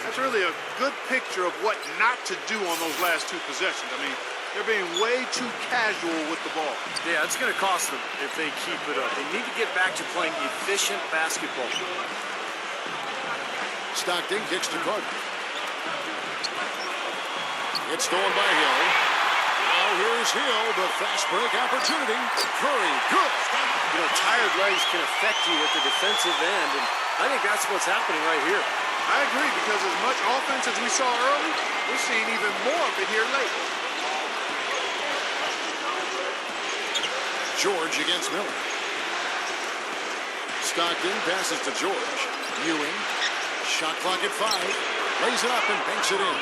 That's really a good picture of what not to do on those last 2 possessions. I mean, they're being way too casual with the ball. Yeah, it's going to cost them if they keep it up. They need to get back to playing efficient basketball. Stockton kicks to Carter. It's stolen by Hill. Now here's Hill, the fast break opportunity. Curry, good. You know, tired legs can affect you at the defensive end, and I think that's what's happening right here. I agree, because as much offense as we saw early, we're seeing even more of it here late. George against Miller. Stockton passes to George. Ewing, shot clock at 5. Lays it up and banks it in.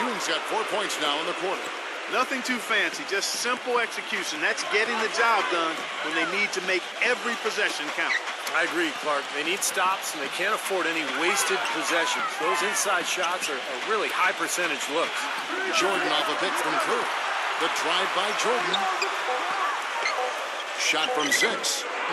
Ewing's got 4 points now in the quarter. Nothing too fancy, just simple execution. That's getting the job done when they need to make every possession count. I agree, Clark. They need stops, and they can't afford any wasted possessions. Those inside shots are really high percentage looks. Jordan off a pick from Curry. The drive by Jordan. Shot from 6.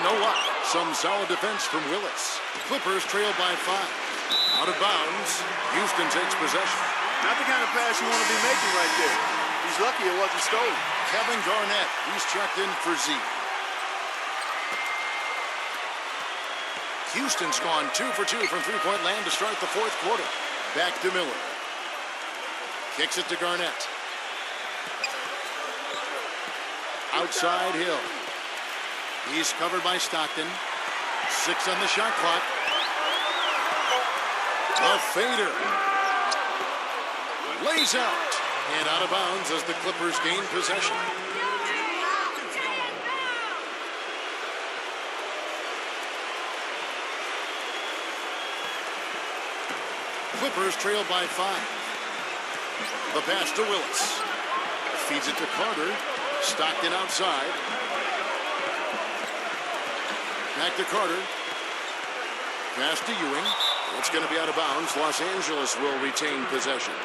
No luck. Some solid defense from Willis. Clippers trail by 5. Out of bounds. Houston takes possession. Not the kind of pass you want to be making right there. He's lucky it wasn't stolen. Kevin Garnett. He's checked in for Z. Houston's gone 2 for 2 from three-point land to start the 4th quarter. Back to Miller. Kicks it to Garnett. Outside Hill. He's covered by Stockton. 6 on the shot clock. A fader. Lays out. And out of bounds as the Clippers gain possession. Clippers trail by 5. The pass to Willis. Feeds it to Carter. Stockton outside. Back to Carter. Pass to Ewing. It's going to be out of bounds. Los Angeles will retain possession.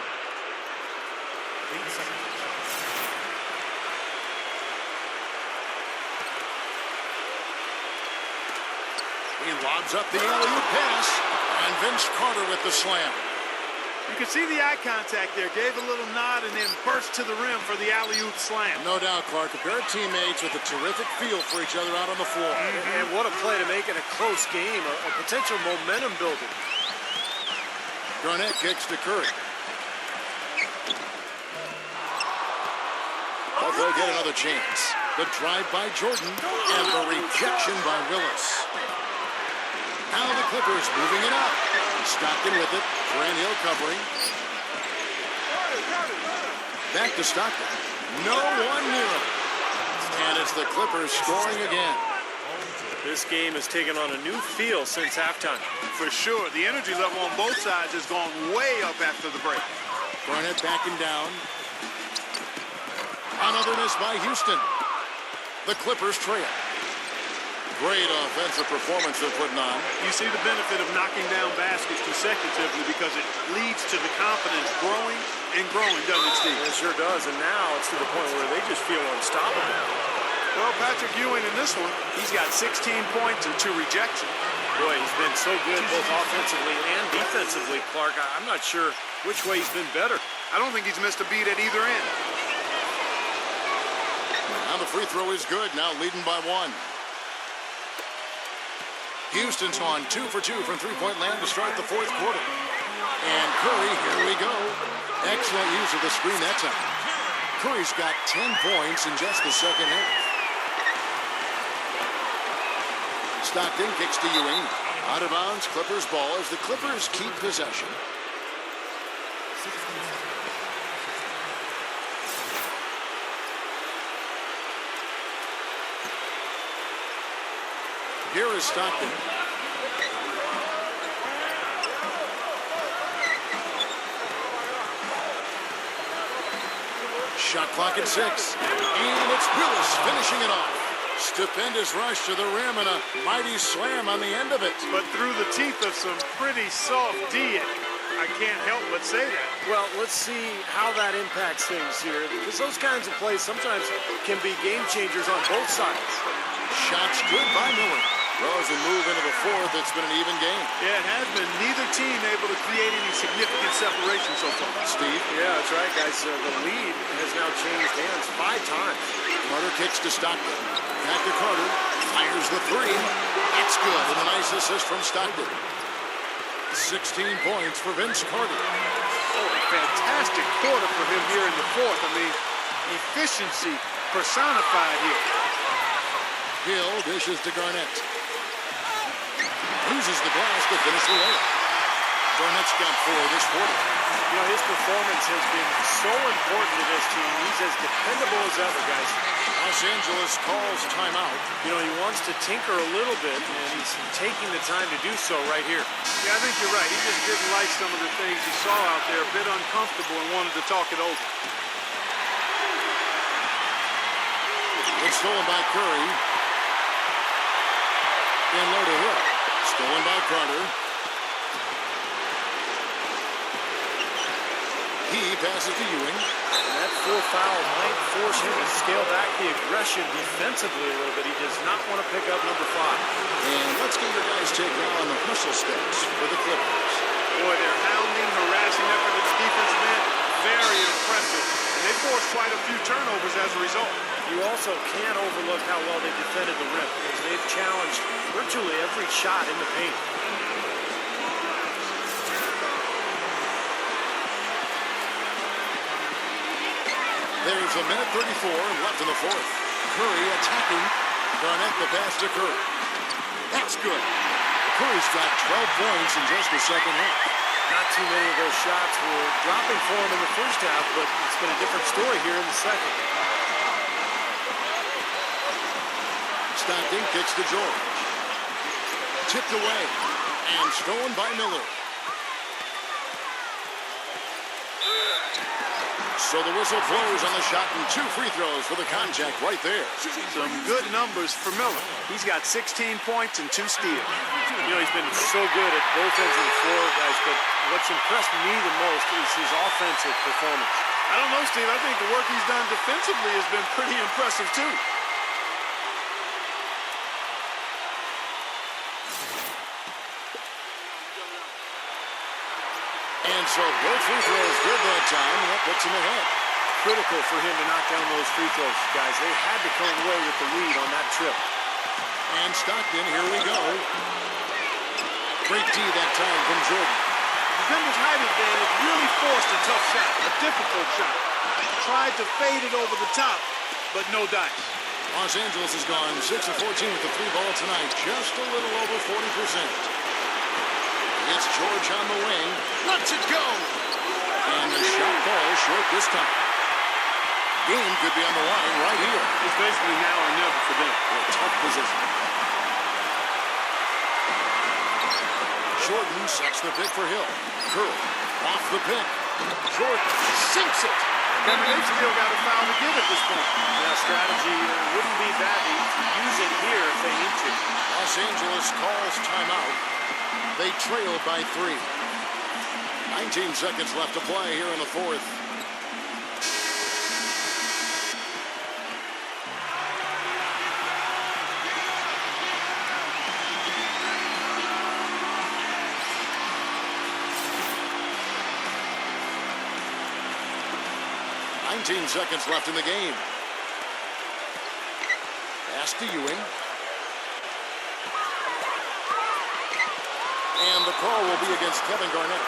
He lobs up the alley-oop pass. And Vince Carter with the slam. You can see the eye contact there. Gave a little nod and then burst to the rim for the alley-oop slam. No doubt, Clark. A pair of teammates with a terrific feel for each other out on the floor. And what a play to make it a close game. A potential momentum builder. Garnett kicks to Curry. But they'll get another chance. The drive by Jordan and the rejection by Willis. Now the Clippers moving it up. Stockton with it. Grant Hill covering. Back to Stockton. No one near him. And it's the Clippers scoring again. This game has taken on a new feel since halftime. For sure. The energy level on both sides has gone way up after the break. Garnett backing down. Another miss by Houston. The Clippers trail. Great offensive performance they're putting on. You see the benefit of knocking down baskets consecutively because it leads to the confidence growing and growing, doesn't it, Steve? It sure does, and now it's to the point where they just feel unstoppable. Well, Patrick Ewing in this one, he's got 16 points and 2 rejections. Boy, he's been so good both offensively and defensively, Clark. I'm not sure which way he's been better. I don't think he's missed a beat at either end. Now the free throw is good, now leading by 1. Houston's on 2 for 2 from three-point land to start the fourth quarter. And Curry, here we go. Excellent use of the screen that time. Curry's got 10 points in just the second half. Stockton kicks to Ewing. Out of bounds, Clippers ball as the Clippers keep possession. Here is Stockton. Shot clock at 6. And it's Willis finishing it off. Stupendous rush to the rim and a mighty slam on the end of it. But through the teeth of some pretty soft D. I can't help but say that. Well, let's see how that impacts things here, because those kinds of plays sometimes can be game changers on both sides. Shots good by Miller. Well, as we move into the fourth, it's been an even game. Yeah, it has been. Neither team able to create any significant separation so far. Steve? Yeah, that's right, guys. The lead has now changed hands 5 times. Carter kicks to Stockton. Back to Carter. Fires the 3. That's good. And a nice assist from Stockton. 16 points for Vince Carter. Oh, a fantastic quarter for him here in the fourth. I mean, efficiency personified here. Hill dishes to Garnett. Uses the glass to finish the layup. Garnett's got 4 this quarter. You know, his performance has been so important to this team. He's as dependable as ever, guys. Los Angeles calls timeout. You know, he wants to tinker a little bit, and he's taking the time to do so right here. Yeah, I think you're right. He just didn't like some of the things he saw out there, a bit uncomfortable, and wanted to talk it over. It's stolen by Curry. And low to Hill. Stolen by Carter. He passes to Ewing. And that 4th foul might force him to scale back the aggression defensively a little bit. He does not want to pick up number 5. And let's get your guys' take now on the hustle steps for the Clippers. Boy, their hounding, harassing effort at the defensive end, very impressive. And they forced quite a few turnovers as a result. You also can't overlook how well they defended the rim, as they've challenged virtually every shot in the paint. There's a minute 34 left in the fourth. Curry attacking. Garnett the pass to Curry. That's good. Curry's got 12 points in just the second half. Not too many of those shots were dropping for him in the first half, but it's been a different story here in the second. Stockton kicks to George. Tipped away and stolen by Miller. So the whistle blows on the shot and 2 free throws for the contact right there. Some good numbers for Miller. He's got 16 points and 2 steals. You know, he's been so good at both ends of the floor, guys, but what's impressed me the most is his offensive performance. I don't know, Steve. I think the work he's done defensively has been pretty impressive, too. And so both free throws good that time, and that puts him ahead. Critical for him to knock down those free throws, guys. They had to come away with the lead on that trip. And Stockton, here we go. Great D that time from Jordan. The defender's height advantage really forced a tough shot, a difficult shot. Tried to fade it over the top, but no dice. Los Angeles has gone 6 of 14 with the 3 ball tonight, just a little over 40%. It's George on the wing. Lets it go. And the shot falls short this time. Game could be on the line right here. It's basically now or never for them. A tough position. Jordan sets the pick for Hill. Curry off the pick. Jordan sinks it. And they've still got a foul to give at this point. Now, strategy wouldn't be bad to use it here if they need to. Los Angeles calls timeout. They trail by 3. 19 seconds left to play here in the fourth. 19 seconds left in the game. Pass to Ewing. And the call will be against Kevin Garnett.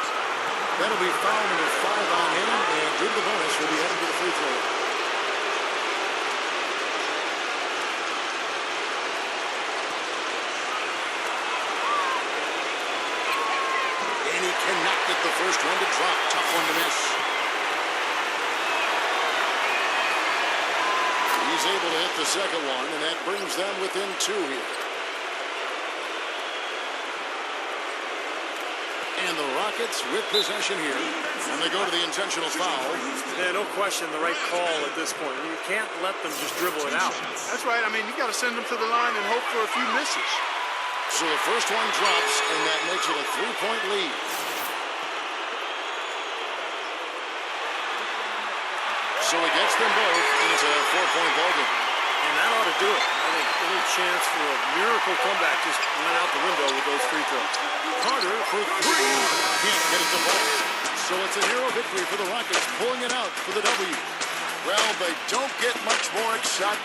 That'll be foul number 5 on him, and due to the bonus, will be heading to the free throw. And he cannot get the first one to drop. Tough one to miss. He's able to hit the second one, and that brings them within 2 here. And the Rockets with possession here. And they go to the intentional foul. Yeah, no question, the right call at this point. You can't let them just dribble it out. That's right. I mean, you got to send them to the line and hope for a few misses. So the first one drops, and that makes it a 3-point lead. So he gets them both into a 4-point ballgame. And that ought to do it. I think any chance for a miracle comeback just went out the window with those free throws. Carter for 3. Can't get it to fall. So it's a hero victory for the Rockets, pulling it out for the W. Well, they don't get much more exciting.